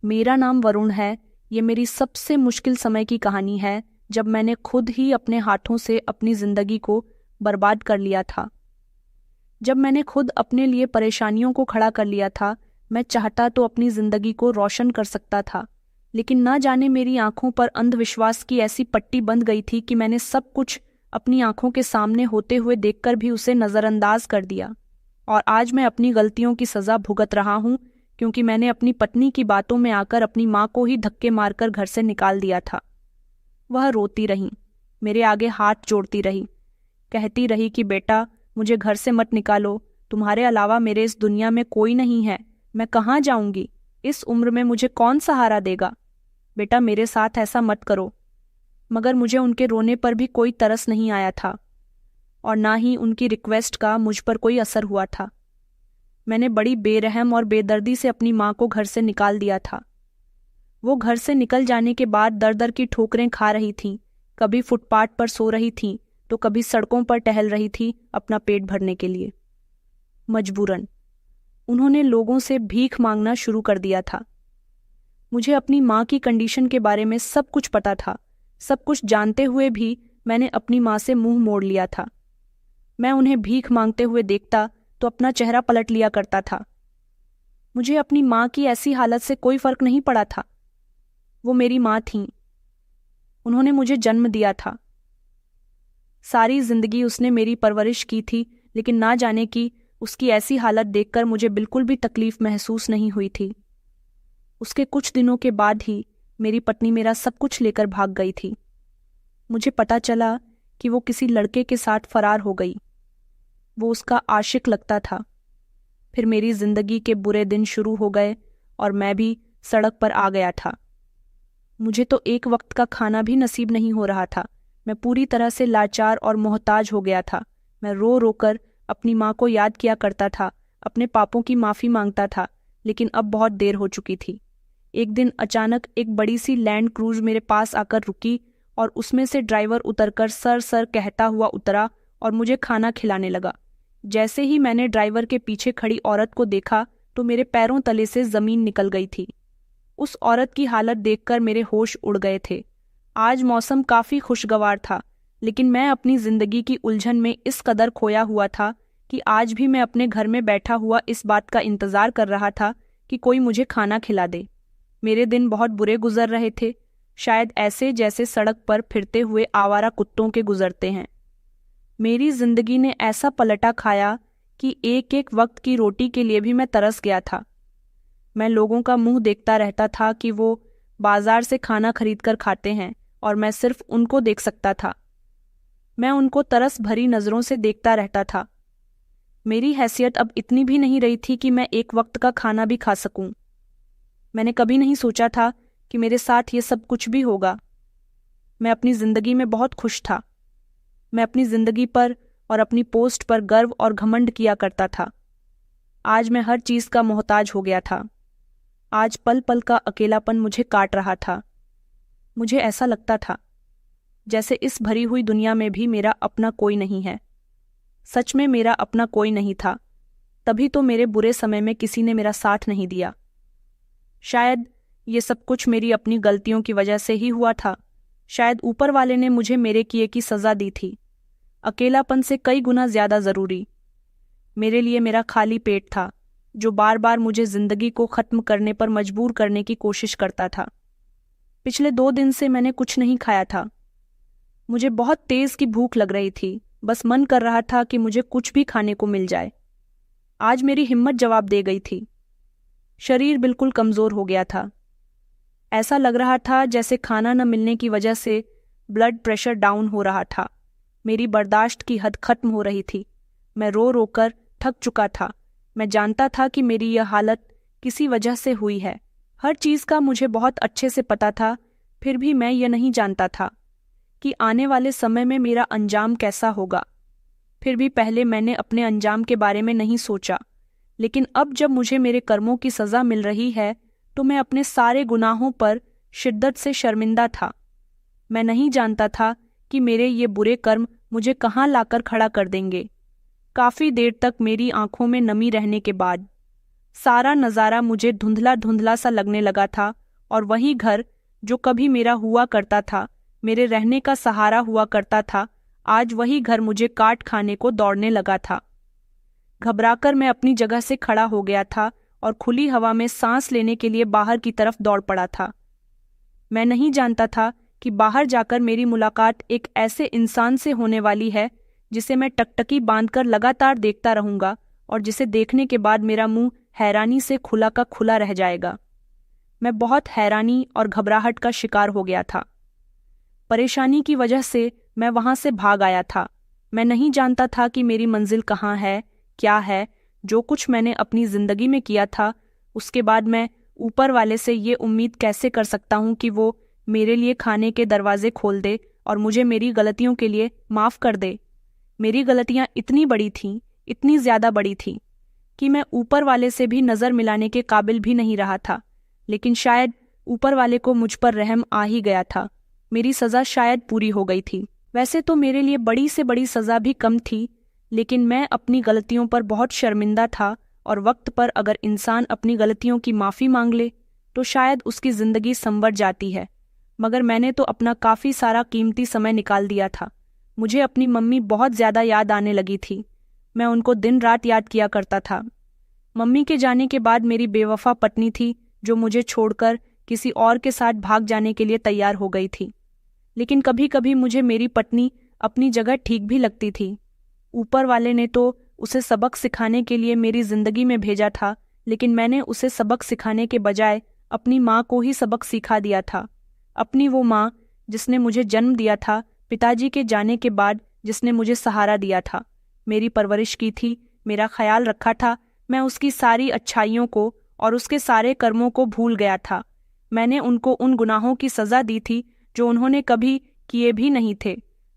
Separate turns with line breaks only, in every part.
मेरा नाम वरुण है। ये मेरी सबसे मुश्किल समय की कहानी है, जब मैंने खुद ही अपने हाथों से अपनी जिंदगी को बर्बाद कर लिया था। जब मैंने खुद अपने लिए परेशानियों को खड़ा कर लिया था। मैं चाहता तो अपनी जिंदगी को रोशन कर सकता था, लेकिन ना जाने मेरी आंखों पर अंधविश्वास की ऐसी पट्टी बंध गई थी कि मैंने सब कुछ अपनी आंखों के सामने होते हुए देखकर भी उसे नजरअंदाज कर दिया। और आज मैं अपनी गलतियों की सजा भुगत रहा हूं, क्योंकि मैंने अपनी पत्नी की बातों में आकर अपनी माँ को ही धक्के मारकर घर से निकाल दिया था। वह रोती रही, मेरे आगे हाथ जोड़ती रही, कहती रही कि बेटा, मुझे घर से मत निकालो, तुम्हारे अलावा मेरे इस दुनिया में कोई नहीं है। मैं कहाँ जाऊंगी? इस उम्र में मुझे कौन सहारा देगा? बेटा, मेरे साथ ऐसा मत करो। मगर मुझे उनके रोने पर भी कोई तरस नहीं आया था, और ना ही उनकी रिक्वेस्ट का मुझ पर कोई असर हुआ था। मैंने बड़ी बेरहम और बेदर्दी से अपनी माँ को घर से निकाल दिया था। वो घर से निकल जाने के बाद दर दर की ठोकरें खा रही थीं। कभी फुटपाथ पर सो रही थीं, तो कभी सड़कों पर टहल रही थी अपना पेट भरने के लिए। मजबूरन उन्होंने लोगों से भीख मांगना शुरू कर दिया था। मुझे अपनी माँ की कंडीशन के बारे में सब कुछ पता था। सब कुछ जानते हुए भी मैंने अपनी माँ से मुंह मोड़ लिया था। मैं उन्हें भीख मांगते हुए देखता तो अपना चेहरा पलट लिया करता था। मुझे अपनी माँ की ऐसी हालत से कोई फर्क नहीं पड़ा था। वो मेरी माँ थीं। उन्होंने मुझे जन्म दिया था। सारी जिंदगी उसने मेरी परवरिश की थी, लेकिन ना जाने की उसकी ऐसी हालत देखकर मुझे बिल्कुल भी तकलीफ महसूस नहीं हुई थी। उसके कुछ दिनों के बाद ही मेरी पत्नी मेरा सब कुछ लेकर भाग गई थी। मुझे पता चला कि वो किसी लड़के के साथ फरार हो गई। वो उसका आशिक लगता था। फिर मेरी जिंदगी के बुरे दिन शुरू हो गए और मैं भी सड़क पर आ गया था। मुझे तो एक वक्त का खाना भी नसीब नहीं हो रहा था। मैं पूरी तरह से लाचार और मोहताज हो गया था। मैं रो रो कर अपनी माँ को याद किया करता था, अपने पापों की माफ़ी मांगता था, लेकिन अब बहुत देर हो चुकी थी। एक दिन अचानक एक बड़ी सी लैंड क्रूज मेरे पास आकर रुकी, और उसमें से ड्राइवर उतरकर सर सर कहता हुआ उतरा और मुझे खाना खिलाने लगा। जैसे ही मैंने ड्राइवर के पीछे खड़ी औरत को देखा तो मेरे पैरों तले से जमीन निकल गई थी। उस औरत की हालत देखकर मेरे होश उड़ गए थे। आज मौसम काफी खुशगवार था, लेकिन मैं अपनी जिंदगी की उलझन में इस कदर खोया हुआ था कि आज भी मैं अपने घर में बैठा हुआ इस बात का इंतजार कर रहा था कि कोई मुझे खाना खिला दे। मेरे दिन बहुत बुरे गुजर रहे थे, शायद ऐसे जैसे सड़क पर फिरते हुए आवारा कुत्तों के गुजरते हैं। मेरी जिंदगी ने ऐसा पलटा खाया कि एक एक वक्त की रोटी के लिए भी मैं तरस गया था। मैं लोगों का मुंह देखता रहता था कि वो बाजार से खाना खरीद कर खाते हैं, और मैं सिर्फ उनको देख सकता था। मैं उनको तरस भरी नजरों से देखता रहता था। मेरी हैसियत अब इतनी भी नहीं रही थी कि मैं एक वक्त का खाना भी खा सकूं। मैंने कभी नहीं सोचा था कि मेरे साथ ये सब कुछ भी होगा। मैं अपनी जिंदगी में बहुत खुश था। मैं अपनी जिंदगी पर और अपनी पोस्ट पर गर्व और घमंड किया करता था। आज मैं हर चीज का मोहताज हो गया था। आज पल पल का अकेलापन मुझे काट रहा था। मुझे ऐसा लगता था जैसे इस भरी हुई दुनिया में भी मेरा अपना कोई नहीं है। सच में मेरा अपना कोई नहीं था, तभी तो मेरे बुरे समय में किसी ने मेरा साथ नहीं दिया। शायद ये सब कुछ मेरी अपनी गलतियों की वजह से ही हुआ था। शायद ऊपर वाले ने मुझे मेरे किए की सजा दी थी। अकेलापन से कई गुना ज्यादा जरूरी मेरे लिए मेरा खाली पेट था, जो बार बार मुझे जिंदगी को खत्म करने पर मजबूर करने की कोशिश करता था। पिछले 2 दिन से मैंने कुछ नहीं खाया था। मुझे बहुत तेज की भूख लग रही थी। बस मन कर रहा था कि मुझे कुछ भी खाने को मिल जाए। आज मेरी हिम्मत जवाब दे गई थी। शरीर बिल्कुल कमजोर हो गया था। ऐसा लग रहा था जैसे खाना न मिलने की वजह से ब्लड प्रेशर डाउन हो रहा था। मेरी बर्दाश्त की हद खत्म हो रही थी। मैं रो रो कर थक चुका था। मैं जानता था कि मेरी यह हालत किसी वजह से हुई है। हर चीज का मुझे बहुत अच्छे से पता था, फिर भी मैं यह नहीं जानता था कि आने वाले समय में मेरा अंजाम कैसा होगा। फिर भी पहले मैंने अपने अंजाम के बारे में नहीं सोचा, लेकिन अब जब मुझे मेरे कर्मों की सजा मिल रही है तो मैं अपने सारे गुनाहों पर शिद्दत से शर्मिंदा था। मैं नहीं जानता था कि मेरे ये बुरे कर्म मुझे कहाँ लाकर खड़ा कर देंगे। काफी देर तक मेरी आंखों में नमी रहने के बाद सारा नज़ारा मुझे धुंधला धुंधला सा लगने लगा था और वही घर जो कभी मेरा हुआ करता था, मेरे रहने का सहारा हुआ करता था, आज वही घर मुझे काट खाने को दौड़ने लगा था। घबराकर मैं अपनी जगह से खड़ा हो गया था और खुली हवा में सांस लेने के लिए बाहर की तरफ दौड़ पड़ा था। मैं नहीं जानता था कि बाहर जाकर मेरी मुलाकात एक ऐसे इंसान से होने वाली है जिसे मैं टकटकी बांधकर लगातार देखता रहूंगा और जिसे देखने के बाद मेरा मुंह हैरानी से खुला का खुला रह जाएगा। मैं बहुत हैरानी और घबराहट का शिकार हो गया था। परेशानी की वजह से मैं वहां से भाग आया था। मैं नहीं जानता था कि मेरी मंजिल कहाँ है, क्या है। जो कुछ मैंने अपनी जिंदगी में किया था, उसके बाद मैं ऊपर वाले से ये उम्मीद कैसे कर सकता हूँ कि वो मेरे लिए खाने के दरवाजे खोल दे और मुझे मेरी गलतियों के लिए माफ़ कर दे। मेरी गलतियाँ इतनी बड़ी थीं, इतनी ज़्यादा बड़ी थीं कि मैं ऊपर वाले से भी नज़र मिलाने के काबिल भी नहीं रहा था। लेकिन शायद ऊपर वाले को मुझ पर रहम आ ही गया था। मेरी सज़ा शायद पूरी हो गई थी। वैसे तो मेरे लिए बड़ी से बड़ी सज़ा भी कम थी, लेकिन मैं अपनी गलतियों पर बहुत शर्मिंदा था और वक्त पर अगर इंसान अपनी गलतियों की माफ़ी मांग ले तो शायद उसकी ज़िंदगी संवर जाती है। मगर मैंने तो अपना काफ़ी सारा कीमती समय निकाल दिया था। मुझे अपनी मम्मी बहुत ज़्यादा याद आने लगी थी। मैं उनको दिन रात याद किया करता था। मम्मी के जाने के बाद मेरी बेवफा पत्नी थी जो मुझे छोड़कर किसी और के साथ भाग जाने के लिए तैयार हो गई थी। लेकिन कभी कभी मुझे मेरी पत्नी अपनी जगह ठीक भी लगती थी। ऊपर वाले ने तो उसे सबक सिखाने के लिए मेरी जिंदगी में भेजा था, लेकिन मैंने उसे सबक सिखाने के बजाय अपनी माँ को ही सबक सिखा दिया था। अपनी वो माँ जिसने मुझे जन्म दिया था, पिताजी के जाने के बाद जिसने मुझे सहारा दिया था, मेरी परवरिश की थी, मेरा ख्याल रखा था। मैं उसकी सारी अच्छाइयों को और उसके सारे कर्मों को भूल गया था। मैंने उनको उन गुनाहों की सज़ा दी थी जो उन्होंने कभी किए भी नहीं थे।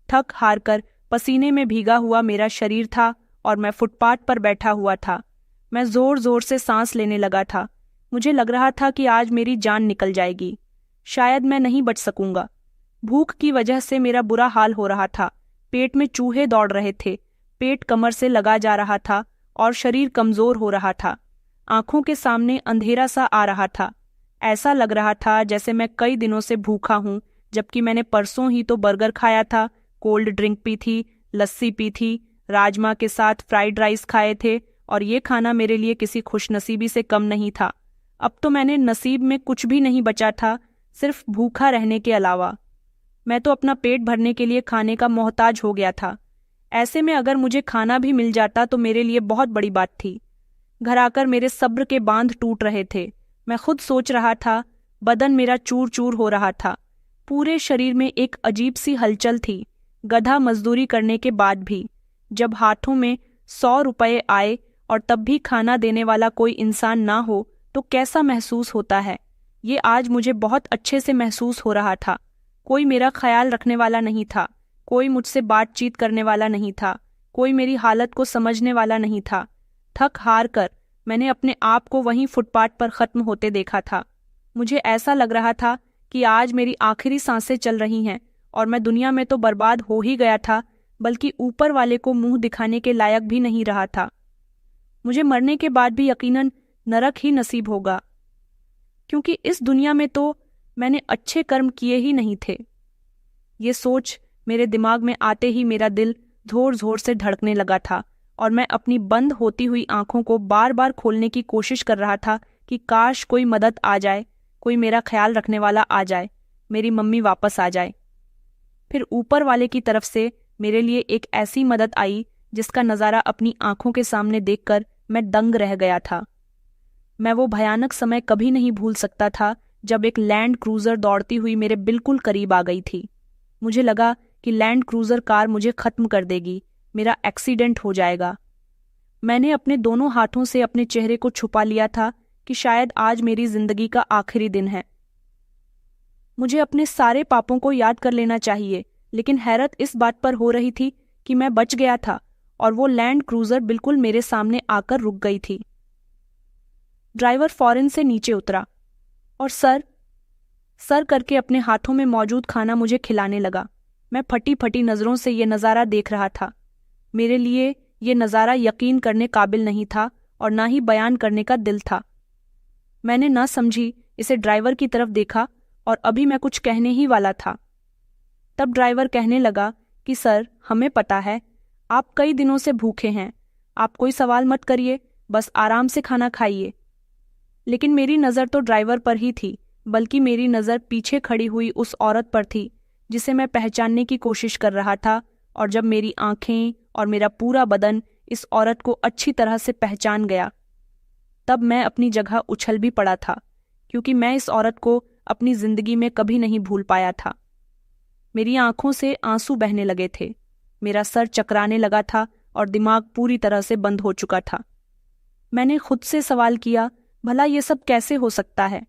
थक हार कर पसीने में भीगा हुआ मेरा शरीर था और मैं फुटपाथ पर बैठा हुआ था। मैं ज़ोर ज़ोर से सांस लेने लगा था। मुझे लग रहा था कि आज मेरी जान निकल जाएगी। शायद मैं नहीं बच सकूंगा। भूख की वजह से मेरा बुरा हाल हो रहा था। पेट में चूहे दौड़ रहे थे, पेट कमर से लगा जा रहा था और शरीर कमज़ोर हो रहा था। आंखों के सामने अंधेरा सा आ रहा था। ऐसा लग रहा था जैसे मैं कई दिनों से भूखा हूँ, जबकि मैंने परसों ही तो बर्गर खाया था, कोल्ड ड्रिंक पी थी, लस्सी पी थी, राजमा के साथ फ्राइड राइस खाए थे और ये खाना मेरे लिए किसी खुशनसीबी से कम नहीं था। अब तो मैंने नसीब में कुछ भी नहीं बचा था, सिर्फ भूखा रहने के अलावा। मैं तो अपना पेट भरने के लिए खाने का मोहताज हो गया था। ऐसे में अगर मुझे खाना भी मिल जाता तो मेरे लिए बहुत बड़ी बात थी। घर आकर मेरे सब्र के बांध टूट रहे थे। मैं खुद सोच रहा था, बदन मेरा चूर चूर हो रहा था। पूरे शरीर में एक अजीब सी हलचल थी। गधा मजदूरी करने के बाद भी जब हाथों में 100 रुपये आए और तब भी खाना देने वाला कोई इंसान ना हो तो कैसा महसूस होता है, ये आज मुझे बहुत अच्छे से महसूस हो रहा था। कोई मेरा ख्याल रखने वाला नहीं था, कोई मुझसे बातचीत करने वाला नहीं था, कोई मेरी हालत को समझने वाला नहीं था। थक हार कर मैंने अपने आप को वहीं फुटपाथ पर ख़त्म होते देखा था। मुझे ऐसा लग रहा था कि आज मेरी आखिरी सांसें चल रही हैं और मैं दुनिया में तो बर्बाद हो ही गया था, बल्कि ऊपर वाले को मुंह दिखाने के लायक भी नहीं रहा था। मुझे मरने के बाद भी यकीनन नरक ही नसीब होगा, क्योंकि इस दुनिया में तो मैंने अच्छे कर्म किए ही नहीं थे। ये सोच मेरे दिमाग में आते ही मेरा दिल जोर जोर से धड़कने लगा था और मैं अपनी बंद होती हुई आंखों को बार बार खोलने की कोशिश कर रहा था कि काश कोई मदद आ जाए, कोई मेरा ख्याल रखने वाला आ जाए, मेरी मम्मी वापस आ जाए। फिर ऊपर वाले की तरफ से मेरे लिए एक ऐसी मदद आई जिसका नज़ारा अपनी आंखों के सामने देखकर मैं दंग रह गया था। मैं वो भयानक समय कभी नहीं भूल सकता था जब एक लैंड क्रूज़र दौड़ती हुई मेरे बिल्कुल करीब आ गई थी। मुझे लगा कि लैंड क्रूज़र कार मुझे ख़त्म कर देगी, मेरा एक्सीडेंट हो जाएगा। मैंने अपने दोनों हाथों से अपने चेहरे को छुपा लिया था कि शायद आज मेरी ज़िंदगी का आखिरी दिन है। मुझे अपने सारे पापों को याद कर लेना चाहिए, लेकिन हैरत इस बात पर हो रही थी कि मैं बच गया था और वो लैंड क्रूज़र बिल्कुल मेरे सामने आकर रुक गई थी। ड्राइवर फौरन से नीचे उतरा और सर करके अपने हाथों में मौजूद खाना मुझे खिलाने लगा। मैं फटी फटी नज़रों से ये नज़ारा देख रहा था। मेरे लिए ये नज़ारा यकीन करने काबिल नहीं था और ना ही बयान करने का दिल था। मैंने ना समझी इसे ड्राइवर की तरफ देखा और अभी मैं कुछ कहने ही वाला था, तब ड्राइवर कहने लगा कि सर, हमें पता है आप कई दिनों से भूखे हैं, आप कोई सवाल मत करिए, बस आराम से खाना खाइए। लेकिन मेरी नज़र तो ड्राइवर पर ही थी, बल्कि मेरी नज़र पीछे खड़ी हुई उस औरत पर थी जिसे मैं पहचानने की कोशिश कर रहा था। और जब मेरी आंखें और मेरा पूरा बदन इस औरत को अच्छी तरह से पहचान गया, तब मैं अपनी जगह उछल भी पड़ा था, क्योंकि मैं इस औरत को अपनी जिंदगी में कभी नहीं भूल पाया था। मेरी आंखों से आंसू बहने लगे थे, मेरा सर चकराने लगा था और दिमाग पूरी तरह से बंद हो चुका था। मैंने खुद से सवाल किया, भला ये सब कैसे हो सकता है?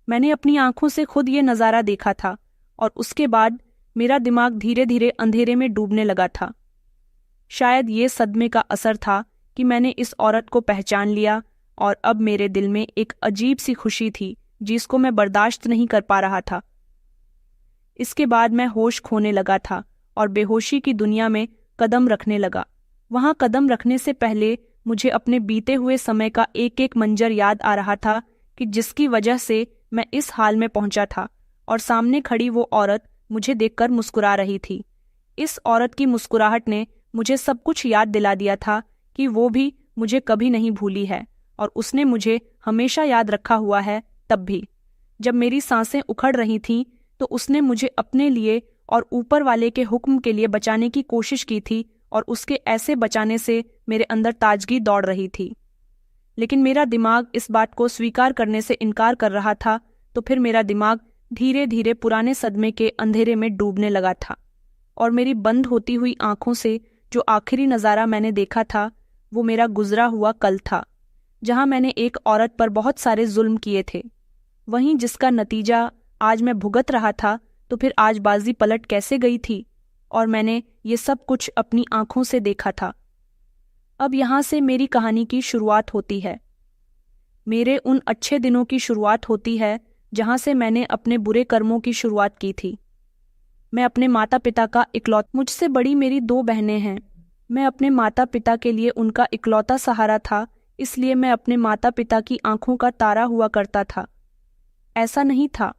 मैंने अपनी आंखों से खुद ये नज़ारा देखा था और उसके बाद मेरा दिमाग धीरे धीरे अंधेरे में डूबने लगा था। शायद ये सदमे का असर था कि मैंने इस औरत को पहचान लिया और अब मेरे दिल में एक अजीब सी खुशी थी जिसको मैं बर्दाश्त नहीं कर पा रहा था। इसके बाद मैं होश खोने लगा था और बेहोशी की दुनिया में कदम रखने लगा। वहां कदम रखने से पहले मुझे अपने बीते हुए समय का एक एक मंजर याद आ रहा था कि जिसकी वजह से मैं इस हाल में पहुंचा था, और सामने खड़ी वो औरत मुझे देखकर मुस्कुरा रही थी। इस औरत की मुस्कुराहट ने मुझे सब कुछ याद दिला दिया था कि वो भी मुझे कभी नहीं भूली है और उसने मुझे हमेशा याद रखा हुआ है। तब भी जब मेरी सांसें उखड़ रही थीं तो उसने मुझे अपने लिए और ऊपर वाले के हुक्म के लिए बचाने की कोशिश की थी, और उसके ऐसे बचाने से मेरे अंदर ताजगी दौड़ रही थी। लेकिन मेरा दिमाग इस बात को स्वीकार करने से इनकार कर रहा था। तो फिर मेरा दिमाग धीरे धीरे पुराने सदमे के अंधेरे में डूबने लगा था और मेरी बंद होती हुई आंखों से जो आखिरी नज़ारा मैंने देखा था वो मेरा गुजरा हुआ कल था, जहां मैंने एक औरत पर बहुत सारे जुल्म किए थे, वहीं जिसका नतीजा आज मैं भुगत रहा था। तो फिर आज बाजी पलट कैसे गई थी और मैंने ये सब कुछ अपनी आंखों से देखा था। अब यहाँ से मेरी कहानी की शुरुआत होती है। मेरे उन अच्छे दिनों की शुरुआत होती है जहाँ से मैंने अपने बुरे कर्मों की शुरुआत की थी। मैं अपने माता पिता का मुझसे बड़ी मेरी 2 बहनें हैं। मैं अपने माता पिता के लिए उनका इकलौता सहारा था, इसलिए मैं अपने माता पिता की आंखों का तारा हुआ करता था। ऐसा नहीं था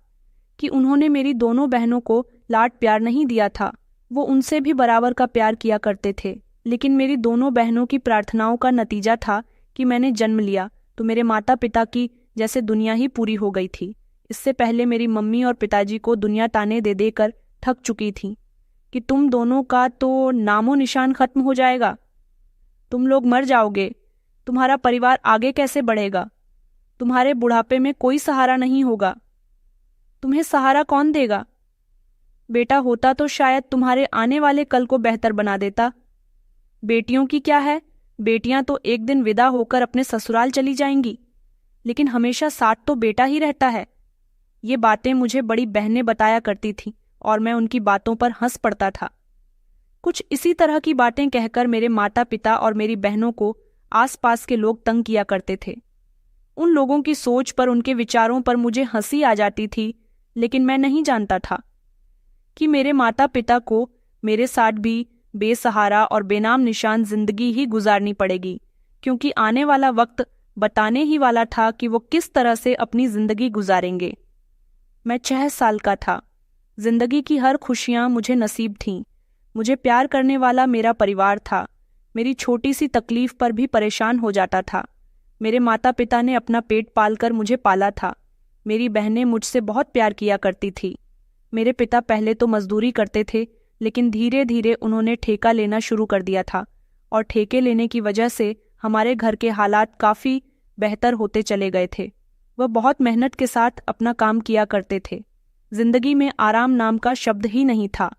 कि उन्होंने मेरी दोनों बहनों को लाड प्यार नहीं दिया था, वो उनसे भी बराबर का प्यार किया करते थे। लेकिन मेरी दोनों बहनों की प्रार्थनाओं का नतीजा था कि मैंने जन्म लिया तो मेरे माता पिता की जैसे दुनिया ही पूरी हो गई थी। इससे पहले मेरी मम्मी और पिताजी को दुनिया ताने दे देकर थक चुकी थी कि तुम दोनों का तो नामो निशान खत्म हो जाएगा, तुम लोग मर जाओगे, तुम्हारा परिवार आगे कैसे बढ़ेगा, तुम्हारे बुढ़ापे में कोई सहारा नहीं होगा, तुम्हें सहारा कौन देगा? बेटा होता तो शायद तुम्हारे आने वाले कल को बेहतर बना देता। बेटियों की क्या है, बेटियां तो एक दिन विदा होकर अपने ससुराल चली जाएंगी, लेकिन हमेशा साथ तो बेटा ही रहता है। ये बातें मुझे बड़ी बहनें बताया करती थीं और मैं उनकी बातों पर हंस पड़ता था। कुछ इसी तरह की बातें कहकर मेरे माता पिता और मेरी बहनों को आसपास के लोग तंग किया करते थे। उन लोगों की सोच पर, उनके विचारों पर मुझे हंसी आ जाती थी, लेकिन मैं नहीं जानता था कि मेरे माता पिता को मेरे साथ भी बेसहारा और बेनाम निशान जिंदगी ही गुजारनी पड़ेगी, क्योंकि आने वाला वक्त बताने ही वाला था कि वो किस तरह से अपनी जिंदगी गुजारेंगे। मैं 6 साल का था। जिंदगी की हर खुशियां मुझे नसीब थीं। मुझे प्यार करने वाला मेरा परिवार था। मेरी छोटी सी तकलीफ पर भी परेशान हो जाता था। मेरे माता पिता ने अपना पेट पालकर मुझे पाला था। मेरी बहनें मुझसे बहुत प्यार किया करती थी। मेरे पिता पहले तो मजदूरी करते थे, लेकिन धीरे धीरे उन्होंने ठेका लेना शुरू कर दिया था और ठेके लेने की वजह से हमारे घर के हालात काफ़ी बेहतर होते चले गए थे। वह बहुत मेहनत के साथ अपना काम किया करते थे। जिंदगी में आराम नाम का शब्द ही नहीं था।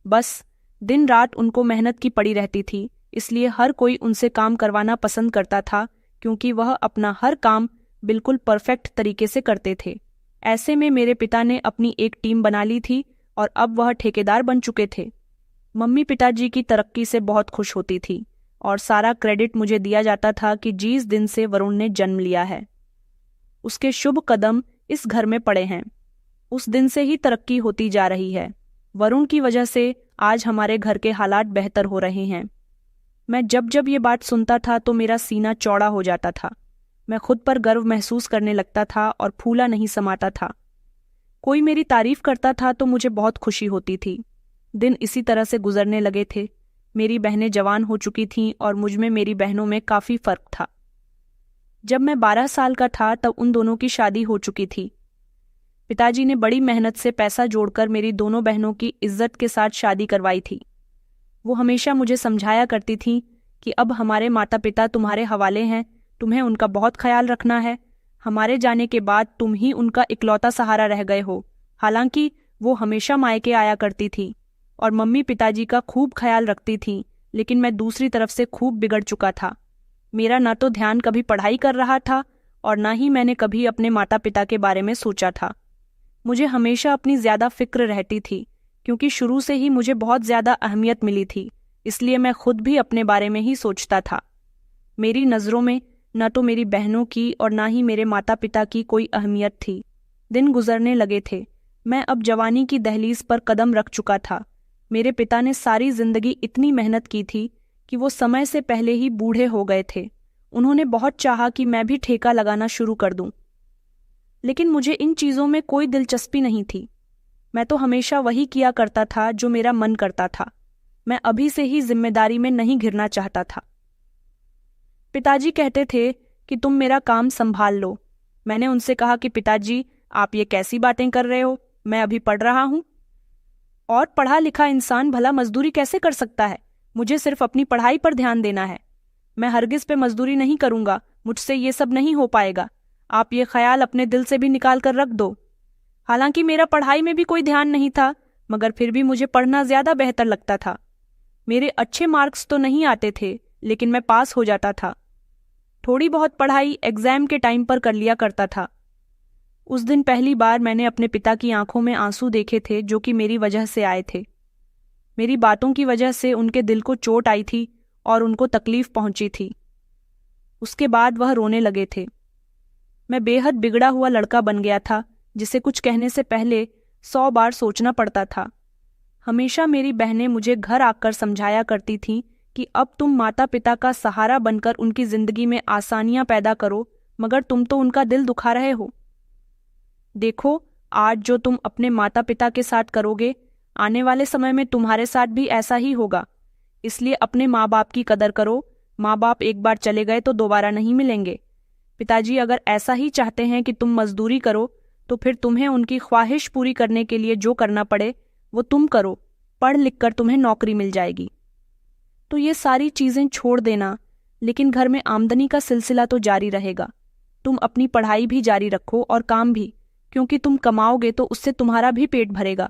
बस दिन रात उनको मेहनत की पड़ी रहती थी, इसलिए हर कोई उनसे काम करवाना पसंद करता था, क्योंकि वह अपना हर काम बिल्कुल परफेक्ट तरीके से करते थे। ऐसे में मेरे पिता ने अपनी एक टीम बना ली थी और अब वह ठेकेदार बन चुके थे। मम्मी पिताजी की तरक्की से बहुत खुश होती थी और सारा क्रेडिट मुझे दिया जाता था कि जिस दिन से वरुण ने जन्म लिया है उसके शुभ कदम इस घर में पड़े हैं, उस दिन से ही तरक्की होती जा रही है। वरुण की वजह से आज हमारे घर के हालात बेहतर हो रहे हैं। मैं जब जब ये बात सुनता था तो मेरा सीना चौड़ा हो जाता था। मैं खुद पर गर्व महसूस करने लगता था और फूला नहीं समाता था। कोई मेरी तारीफ करता था तो मुझे बहुत खुशी होती थी। दिन इसी तरह से गुजरने लगे थे। मेरी बहनें जवान हो चुकी थीं और मुझ में मेरी बहनों में काफ़ी फ़र्क था। जब मैं 12 साल का था तब उन दोनों की शादी हो चुकी थी। पिताजी ने बड़ी मेहनत से पैसा जोड़कर मेरी दोनों बहनों की इज्जत के साथ शादी करवाई थी। वो हमेशा मुझे समझाया करती थीं कि अब हमारे माता पिता तुम्हारे हवाले हैं, तुम्हें उनका बहुत ख्याल रखना है। हमारे जाने के बाद तुम ही उनका इकलौता सहारा रह गए हो। हालांकि वो हमेशा मायके आया करती थी और मम्मी पिताजी का खूब ख्याल रखती थीं, लेकिन मैं दूसरी तरफ से खूब बिगड़ चुका था। मेरा ना तो ध्यान कभी पढ़ाई कर रहा था और ना ही मैंने कभी अपने माता पिता के बारे में सोचा था। मुझे हमेशा अपनी ज़्यादा फिक्र रहती थी, क्योंकि शुरू से ही मुझे बहुत ज़्यादा अहमियत मिली थी, इसलिए मैं खुद भी अपने बारे में ही सोचता था। मेरी नज़रों में न तो मेरी बहनों की और ना ही मेरे माता पिता की कोई अहमियत थी। दिन गुजरने लगे थे। मैं अब जवानी की दहलीज पर कदम रख चुका था। मेरे पिता ने सारी जिंदगी इतनी मेहनत की थी कि वो समय से पहले ही बूढ़े हो गए थे। उन्होंने बहुत चाहा कि मैं भी ठेका लगाना शुरू कर दूं, लेकिन मुझे इन चीज़ों में कोई दिलचस्पी नहीं थी। मैं तो हमेशा वही किया करता था जो मेरा मन करता था। मैं अभी से ही जिम्मेदारी में नहीं घिरना चाहता था। पिताजी कहते थे कि तुम मेरा काम संभाल लो। मैंने उनसे कहा कि पिताजी, आप ये कैसी बातें कर रहे हो? मैं अभी पढ़ रहा हूँ और पढ़ा लिखा इंसान भला मजदूरी कैसे कर सकता है? मुझे सिर्फ अपनी पढ़ाई पर ध्यान देना है। मैं हरगिज पे मजदूरी नहीं करूंगा। मुझसे ये सब नहीं हो पाएगा। आप ये ख्याल अपने दिल से भी निकाल कर रख दो। हालांकि मेरा पढ़ाई में भी कोई ध्यान नहीं था, मगर फिर भी मुझे पढ़ना ज्यादा बेहतर लगता था। मेरे अच्छे मार्क्स तो नहीं आते थे, लेकिन मैं पास हो जाता था। थोड़ी बहुत पढ़ाई एग्जाम के टाइम पर कर लिया करता था। उस दिन पहली बार मैंने अपने पिता की आंखों में आंसू देखे थे, जो कि मेरी वजह से आए थे। मेरी बातों की वजह से उनके दिल को चोट आई थी और उनको तकलीफ पहुंची थी। उसके बाद वह रोने लगे थे। मैं बेहद बिगड़ा हुआ लड़का बन गया था, जिसे कुछ कहने से पहले 100 बार सोचना पड़ता था। हमेशा मेरी बहनें मुझे घर आकर समझाया करती थीं कि अब तुम माता पिता का सहारा बनकर उनकी जिंदगी में आसानियां पैदा करो, मगर तुम तो उनका दिल दुखा रहे हो। देखो, आज जो तुम अपने माता पिता के साथ करोगे, आने वाले समय में तुम्हारे साथ भी ऐसा ही होगा। इसलिए अपने माँ बाप की कदर करो। माँ बाप एक बार चले गए तो दोबारा नहीं मिलेंगे। पिताजी अगर ऐसा ही चाहते हैं कि तुम मजदूरी करो, तो फिर तुम्हें उनकी ख्वाहिश पूरी करने के लिए जो करना पड़े वो तुम करो। पढ़ लिख कर तुम्हें नौकरी मिल जाएगी। तो ये सारी चीज़ें छोड़ देना, लेकिन घर में आमदनी का सिलसिला तो जारी रहेगा। तुम अपनी पढ़ाई भी जारी रखो और काम भी, क्योंकि तुम कमाओगे तो उससे तुम्हारा भी पेट भरेगा।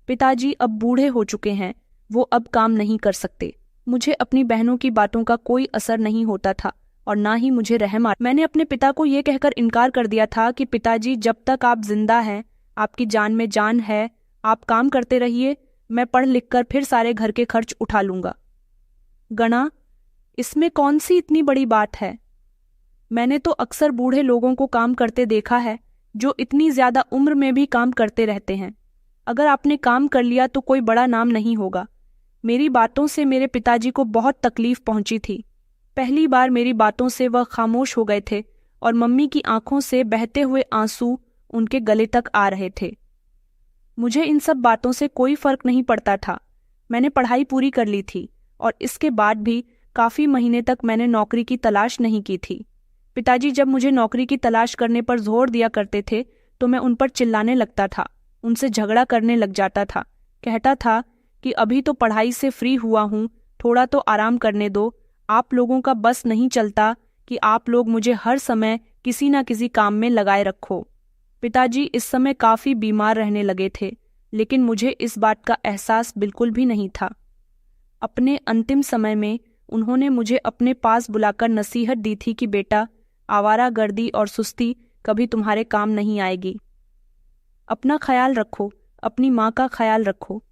पिताजी अब बूढ़े हो चुके हैं, वो अब काम नहीं कर सकते। मुझे अपनी बहनों की बातों का कोई असर नहीं होता था और ना ही मुझे रहम आता। मैंने अपने पिता को ये कहकर इनकार कर दिया था कि पिताजी, जब तक आप जिंदा हैं, आपकी जान में जान है, आप काम करते रहिए, मैं पढ़ लिख कर फिर सारे घर के खर्च उठा लूंगा। गणा, इसमें कौन सी इतनी बड़ी बात है? मैंने तो अक्सर बूढ़े लोगों को काम करते देखा है, जो इतनी ज्यादा उम्र में भी काम करते रहते हैं। अगर आपने काम कर लिया तो कोई बड़ा नाम नहीं होगा। मेरी बातों से मेरे पिताजी को बहुत तकलीफ पहुंची थी। पहली बार मेरी बातों से वह खामोश हो गए थे और मम्मी की आंखों से बहते हुए आंसू उनके गले तक आ रहे थे। मुझे इन सब बातों से कोई फर्क नहीं पड़ता था। मैंने पढ़ाई पूरी कर ली थी और इसके बाद भी काफ़ी महीने तक मैंने नौकरी की तलाश नहीं की थी। पिताजी जब मुझे नौकरी की तलाश करने पर जोर दिया करते थे तो मैं उन पर चिल्लाने लगता था, उनसे झगड़ा करने लग जाता था। कहता था कि अभी तो पढ़ाई से फ्री हुआ हूँ, थोड़ा तो आराम करने दो। आप लोगों का बस नहीं चलता कि आप लोग मुझे हर समय किसी न किसी काम में लगाए रखो। पिताजी इस समय काफ़ी बीमार रहने लगे थे, लेकिन मुझे इस बात का एहसास बिल्कुल भी नहीं था। अपने अंतिम समय में उन्होंने मुझे अपने पास बुलाकर नसीहत दी थी कि बेटा, आवारागर्दी और सुस्ती कभी तुम्हारे काम नहीं आएगी। अपना ख्याल रखो, अपनी माँ का ख्याल रखो।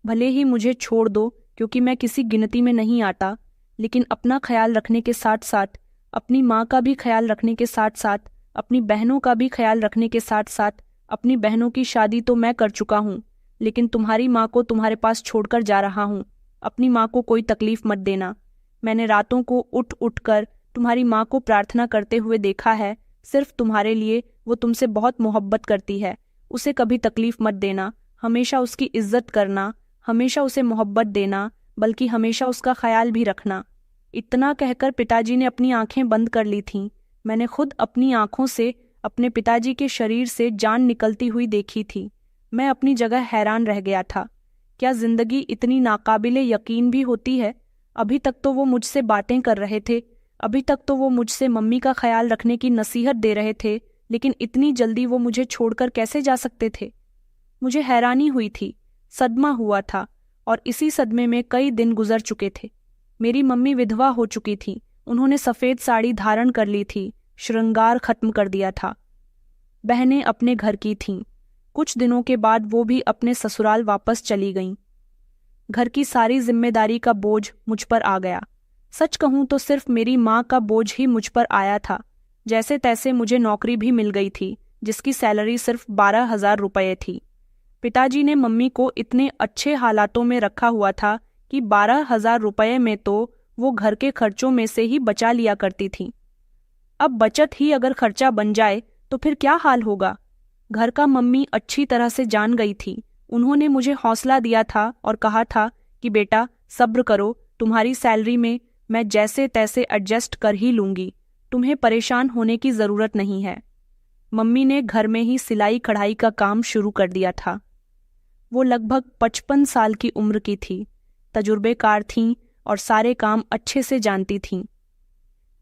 भले ही मुझे छोड़ दो, क्योंकि मैं किसी गिनती में नहीं आता, लेकिन अपना ख्याल रखने के साथ साथ, अपनी माँ का भी ख्याल रखने के साथ साथ, अपनी बहनों का भी ख्याल रखने के साथ साथ, अपनी बहनों की शादी तो मैं कर चुका हूँ, लेकिन तुम्हारी माँ को तुम्हारे पास छोड़कर जा रहा हूँ। अपनी माँ को कोई तकलीफ मत देना। मैंने रातों को उठ उठ कर तुम्हारी माँ को प्रार्थना करते हुए देखा है, सिर्फ तुम्हारे लिए। वो तुमसे बहुत मोहब्बत करती है, उसे कभी तकलीफ मत देना, हमेशा उसकी इज्जत करना, हमेशा उसे मोहब्बत देना, बल्कि हमेशा उसका ख्याल भी रखना। इतना कहकर पिताजी ने अपनी आंखें बंद कर ली थीं। मैंने खुद अपनी आंखों से अपने पिताजी के शरीर से जान निकलती हुई देखी थी। मैं अपनी जगह हैरान रह गया था। क्या जिंदगी इतनी नाकाबिले यकीन भी होती है? अभी तक तो वो मुझसे बातें कर रहे थे, अभी तक तो वो मुझसे मम्मी का ख्याल रखने की नसीहत दे रहे थे, लेकिन इतनी जल्दी वो मुझे छोड़कर कैसे जा सकते थे? मुझे हैरानी हुई थी, सदमा हुआ था, और इसी सदमे में कई दिन गुजर चुके थे। मेरी मम्मी विधवा हो चुकी थी, उन्होंने सफ़ेद साड़ी धारण कर ली थी, श्रृंगार खत्म कर दिया था। बहनें अपने घर की थीं। कुछ दिनों के बाद वो भी अपने ससुराल वापस चली गईं। घर की सारी जिम्मेदारी का बोझ मुझ पर आ गया। सच कहूं तो सिर्फ मेरी माँ का बोझ ही मुझ पर आया था। जैसे तैसे मुझे नौकरी भी मिल गई थी, जिसकी सैलरी सिर्फ 12,000 रुपये थी। पिताजी ने मम्मी को इतने अच्छे हालातों में रखा हुआ था कि 12,000 रुपये में तो वो घर के खर्चों में से ही बचा लिया करती थी। अब बचत ही अगर खर्चा बन जाए तो फिर क्या हाल होगा? घर का मम्मी अच्छी तरह से जान गई थी। उन्होंने मुझे हौसला दिया था और कहा था कि बेटा सब्र करो, तुम्हारी सैलरी में मैं जैसे तैसे एडजस्ट कर ही लूंगी, तुम्हें परेशान होने की ज़रूरत नहीं है। मम्मी ने घर में ही सिलाई कढ़ाई का काम शुरू कर दिया था। वो लगभग 55 साल की उम्र की थी, तजुर्बेकार थीं और सारे काम अच्छे से जानती थीं।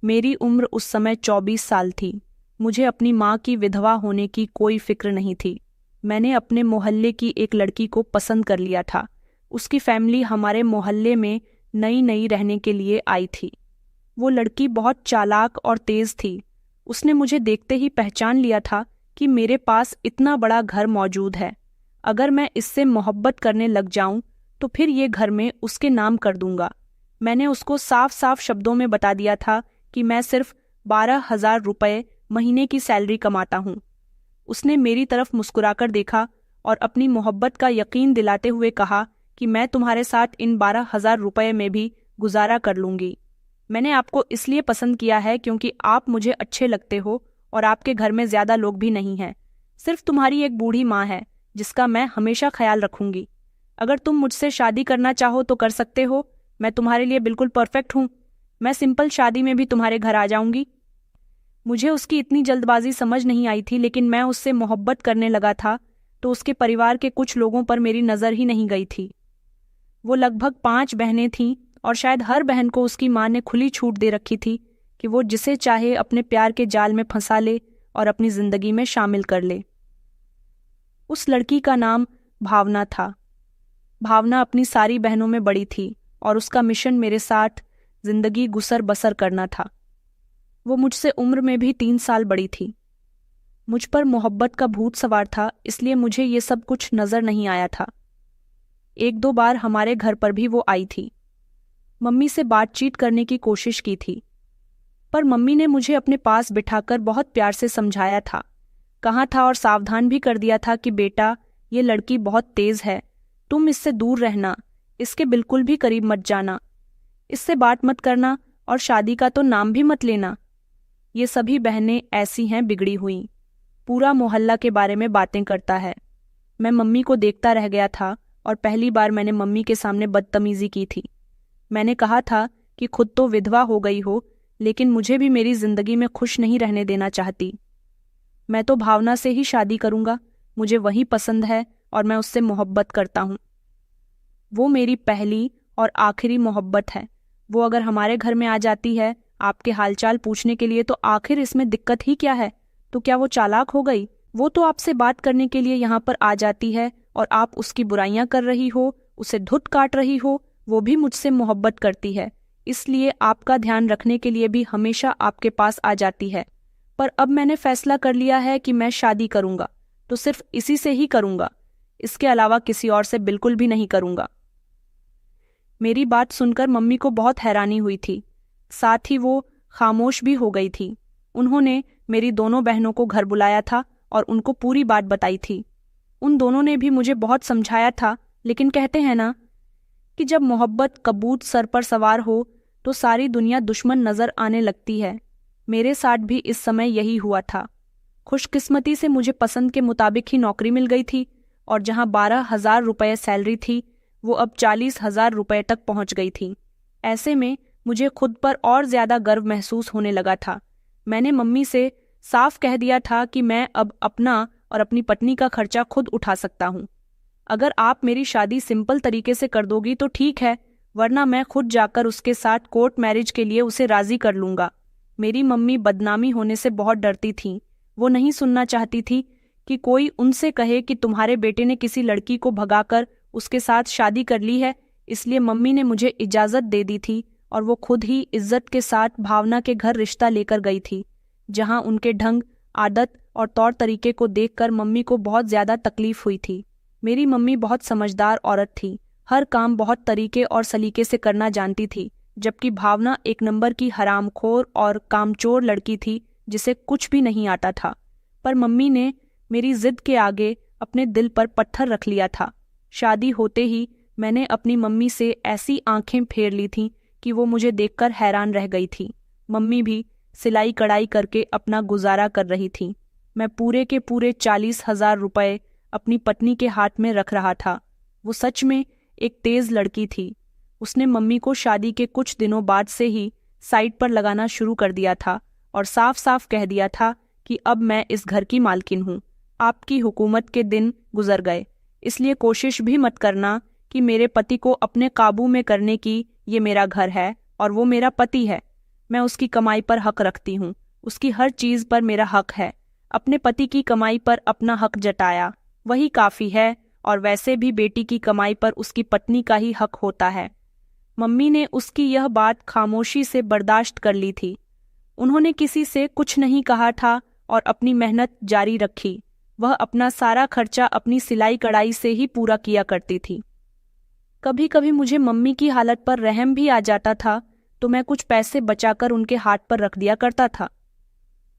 मेरी उम्र उस समय 24 साल थी। मुझे अपनी माँ की विधवा होने की कोई फिक्र नहीं थी। मैंने अपने मोहल्ले की एक लड़की को पसंद कर लिया था। उसकी फैमिली हमारे मोहल्ले में नई नई रहने के लिए आई थी। वो लड़की बहुत चालाक और तेज थी। उसने मुझे देखते ही पहचान लिया था कि मेरे पास इतना बड़ा घर मौजूद है, अगर मैं इससे मोहब्बत करने लग जाऊं तो फिर ये घर में उसके नाम कर दूंगा। मैंने उसको साफ साफ शब्दों में बता दिया था कि मैं सिर्फ 12,000 रुपये महीने की सैलरी कमाता हूँ। उसने मेरी तरफ मुस्कुराकर देखा और अपनी मोहब्बत का यकीन दिलाते हुए कहा कि मैं तुम्हारे साथ इन 12,000 रुपये में भी गुजारा कर लूँगी। मैंने आपको इसलिए पसंद किया है क्योंकि आप मुझे अच्छे लगते हो और आपके घर में ज़्यादा लोग भी नहीं हैं। सिर्फ तुम्हारी एक बूढ़ी माँ है जिसका मैं हमेशा ख्याल रखूंगी। अगर तुम मुझसे शादी करना चाहो तो कर सकते हो, मैं तुम्हारे लिए बिल्कुल परफेक्ट हूँ। मैं सिंपल शादी में भी तुम्हारे घर आ जाऊंगी। मुझे उसकी इतनी जल्दबाजी समझ नहीं आई थी, लेकिन मैं उससे मोहब्बत करने लगा था तो उसके परिवार के कुछ लोगों पर मेरी नज़र ही नहीं गई थी। वो लगभग 5 बहनें थीं और शायद हर बहन को उसकी माँ ने खुली छूट दे रखी थी कि वो जिसे चाहे अपने प्यार के जाल में फंसा ले और अपनी ज़िंदगी में शामिल कर ले। उस लड़की का नाम भावना था। भावना अपनी सारी बहनों में बड़ी थी और उसका मिशन मेरे साथ जिंदगी गुसर बसर करना था। वो मुझसे उम्र में भी 3 साल बड़ी थी। मुझ पर मोहब्बत का भूत सवार था, इसलिए मुझे ये सब कुछ नज़र नहीं आया था। 1-2 बार हमारे घर पर भी वो आई थी। मम्मी से बातचीत करने की कोशिश की थी, पर मम्मी ने मुझे अपने पास बिठाकर बहुत प्यार से समझाया था, कहा था और सावधान भी कर दिया था कि बेटा ये लड़की बहुत तेज है, तुम इससे दूर रहना, इसके बिल्कुल भी करीब मत जाना, इससे बात मत करना और शादी का तो नाम भी मत लेना। ये सभी बहनें ऐसी हैं बिगड़ी हुई, पूरा मोहल्ला के बारे में बातें करता है। मैं मम्मी को देखता रह गया था और पहली बार मैंने मम्मी के सामने बदतमीजी की थी। मैंने कहा था कि खुद तो विधवा हो गई हो, लेकिन मुझे भी मेरी जिंदगी में खुश नहीं रहने देना चाहती। मैं तो भावना से ही शादी करूंगा, मुझे वही पसंद है और मैं उससे मोहब्बत करता हूँ। वो मेरी पहली और आखिरी मोहब्बत है। वो अगर हमारे घर में आ जाती है आपके हालचाल पूछने के लिए तो आखिर इसमें दिक्कत ही क्या है? तो क्या वो चालाक हो गई? वो तो आपसे बात करने के लिए यहाँ पर आ जाती है और आप उसकी बुराइयां कर रही हो, उसे धुत काट रही हो। वो भी मुझसे मोहब्बत करती है, इसलिए आपका ध्यान रखने के लिए भी हमेशा आपके पास आ जाती है। पर अब मैंने फैसला कर लिया है कि मैं शादी करूंगा तो सिर्फ इसी से ही करूंगा, इसके अलावा किसी और से बिल्कुल भी नहीं करूंगा। मेरी बात सुनकर मम्मी को बहुत हैरानी हुई थी, साथ ही वो खामोश भी हो गई थी। उन्होंने मेरी दोनों बहनों को घर बुलाया था और उनको पूरी बात बताई थी। उन दोनों ने भी मुझे बहुत समझाया था, लेकिन कहते हैं ना कि जब मोहब्बत कबूत सर पर सवार हो तो सारी दुनिया दुश्मन नजर आने लगती है। मेरे साथ भी इस समय यही हुआ था। खुशकिस्मती से मुझे पसंद के मुताबिक ही नौकरी मिल गई थी और जहां 12,000 रुपये सैलरी थी वो अब 40,000 रुपये तक पहुंच गई थी। ऐसे में मुझे खुद पर और ज्यादा गर्व महसूस होने लगा था। मैंने मम्मी से साफ कह दिया था कि मैं अब अपना और अपनी पत्नी का खर्चा खुद उठा सकता हूँ। अगर आप मेरी शादी सिंपल तरीके से कर दोगी तो ठीक है, वरना मैं खुद जाकर उसके साथ कोर्ट मैरिज के लिए उसे राजी कर लूंगा। मेरी मम्मी बदनामी होने से बहुत डरती थीं। वो नहीं सुनना चाहती थी कि कोई उनसे कहे कि तुम्हारे बेटे ने किसी लड़की को भगाकर उसके साथ शादी कर ली है। इसलिए मम्मी ने मुझे इजाजत दे दी थी और वो खुद ही इज्जत के साथ भावना के घर रिश्ता लेकर गई थी, जहां उनके ढंग, आदत और तौर तरीके को देखकर मम्मी को बहुत ज्यादा तकलीफ हुई थी। मेरी मम्मी बहुत समझदार औरत थी, हर काम बहुत तरीके और सलीके से करना जानती थी, जबकि भावना एक नंबर की हरामखोर और कामचोर लड़की थी जिसे कुछ भी नहीं आता था। पर मम्मी ने मेरी जिद के आगे अपने दिल पर पत्थर रख लिया था। शादी होते ही मैंने अपनी मम्मी से ऐसी आंखें फेर ली थीं कि वो मुझे देखकर हैरान रह गई थी। मम्मी भी सिलाई कढ़ाई करके अपना गुजारा कर रही थी। मैं पूरे के पूरे 40,000 रुपये अपनी पत्नी के हाथ में रख रहा था। वो सच में एक तेज लड़की थी। उसने मम्मी को शादी के कुछ दिनों बाद से ही साइड पर लगाना शुरू कर दिया था और साफ साफ कह दिया था कि अब मैं इस घर की मालकिन हूँ। आपकी हुकूमत के दिन गुजर गए, इसलिए कोशिश भी मत करना कि मेरे पति को अपने काबू में करने की। ये मेरा घर है और वो मेरा पति है। मैं उसकी कमाई पर हक रखती हूँ, उसकी हर चीज पर मेरा हक है। अपने पति की कमाई पर अपना हक जताया, वही काफी है, और वैसे भी बेटी की कमाई पर उसकी पत्नी का ही हक होता है। मम्मी ने उसकी यह बात खामोशी से बर्दाश्त कर ली थी। उन्होंने किसी से कुछ नहीं कहा था और अपनी मेहनत जारी रखी। वह अपना सारा खर्चा अपनी सिलाई कढ़ाई से ही पूरा किया करती थी। कभी कभी मुझे मम्मी की हालत पर रहम भी आ जाता था तो मैं कुछ पैसे बचाकर उनके हाथ पर रख दिया करता था।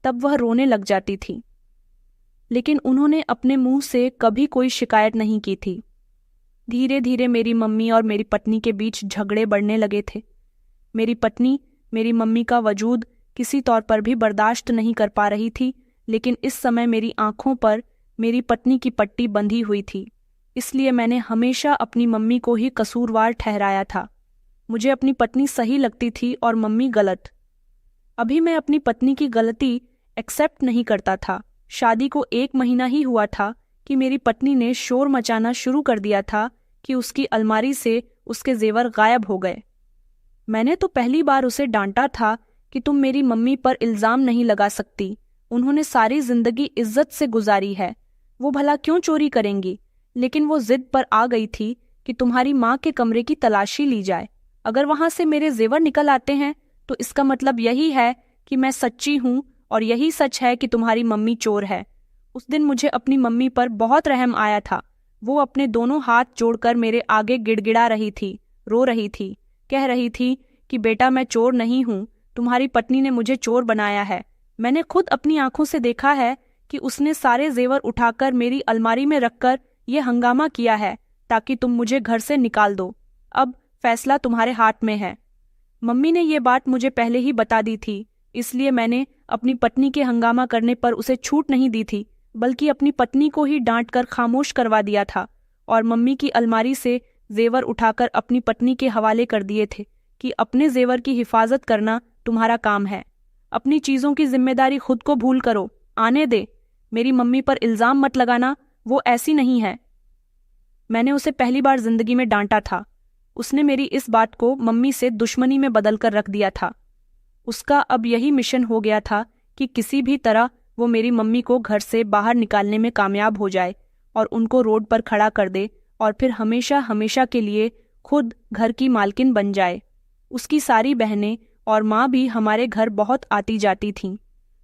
तब वह रोने लग जाती थी, लेकिन उन्होंने अपने मुंह से कभी कोई शिकायत नहीं की थी। धीरे धीरे मेरी मम्मी और मेरी पत्नी के बीच झगड़े बढ़ने लगे थे। मेरी पत्नी मेरी मम्मी का वजूद किसी तौर पर भी बर्दाश्त नहीं कर पा रही थी, लेकिन इस समय मेरी आंखों पर मेरी पत्नी की पट्टी बंधी हुई थी। इसलिए मैंने हमेशा अपनी मम्मी को ही कसूरवार ठहराया था। मुझे अपनी पत्नी सही लगती थी और मम्मी गलत। अभी मैं अपनी पत्नी की गलती एक्सेप्ट नहीं करता था। शादी को 1 महीना ही हुआ था कि मेरी पत्नी ने शोर मचाना शुरू कर दिया था कि उसकी अलमारी से उसके जेवर गायब हो गए। मैंने तो पहली बार उसे डांटा था कि तुम मेरी मम्मी पर इल्जाम नहीं लगा सकती, उन्होंने सारी जिंदगी इज्जत से गुजारी है, वो भला क्यों चोरी करेंगी। लेकिन वो जिद पर आ गई थी कि तुम्हारी माँ के कमरे की तलाशी ली जाए। अगर वहां से मेरे जेवर निकल आते हैं तो इसका मतलब यही है कि मैं सच्ची हूँ और यही सच है कि तुम्हारी मम्मी चोर है। उस दिन मुझे अपनी मम्मी पर बहुत रहम आया था। वो अपने दोनों हाथ जोड़कर मेरे आगे गिड़गिड़ा रही थी, रो रही थी, कह रही थी कि बेटा मैं चोर नहीं हूँ, तुम्हारी पत्नी ने मुझे चोर बनाया है। मैंने खुद अपनी आंखों से देखा है कि उसने सारे जेवर उठाकर मेरी अलमारी में रखकर ये हंगामा किया है ताकि तुम मुझे घर से निकाल दो। अब फैसला तुम्हारे हाथ में है। मम्मी ने ये बात मुझे पहले ही बता दी थी, इसलिए मैंने अपनी पत्नी के हंगामा करने पर उसे छूट नहीं दी थी, बल्कि अपनी पत्नी को ही डांट कर खामोश करवा दिया था और मम्मी की अलमारी से जेवर उठाकर अपनी पत्नी के हवाले कर दिए थे कि अपने जेवर की हिफाजत करना तुम्हारा काम है। अपनी चीजों की जिम्मेदारी खुद को भूल करो, आने दे, मेरी मम्मी पर इल्जाम मत लगाना, वो ऐसी नहीं है। मैंने उसे पहली बार जिंदगी में डांटा था। उसने मेरी इस बात को मम्मी से दुश्मनी में बदलकर रख दिया था। उसका अब यही मिशन हो गया था कि किसी भी तरह वो मेरी मम्मी को घर से बाहर निकालने में कामयाब हो जाए और उनको रोड पर खड़ा कर दे और फिर हमेशा हमेशा के लिए खुद घर की मालकिन बन जाए। उसकी सारी बहनें और माँ भी हमारे घर बहुत आती जाती थीं।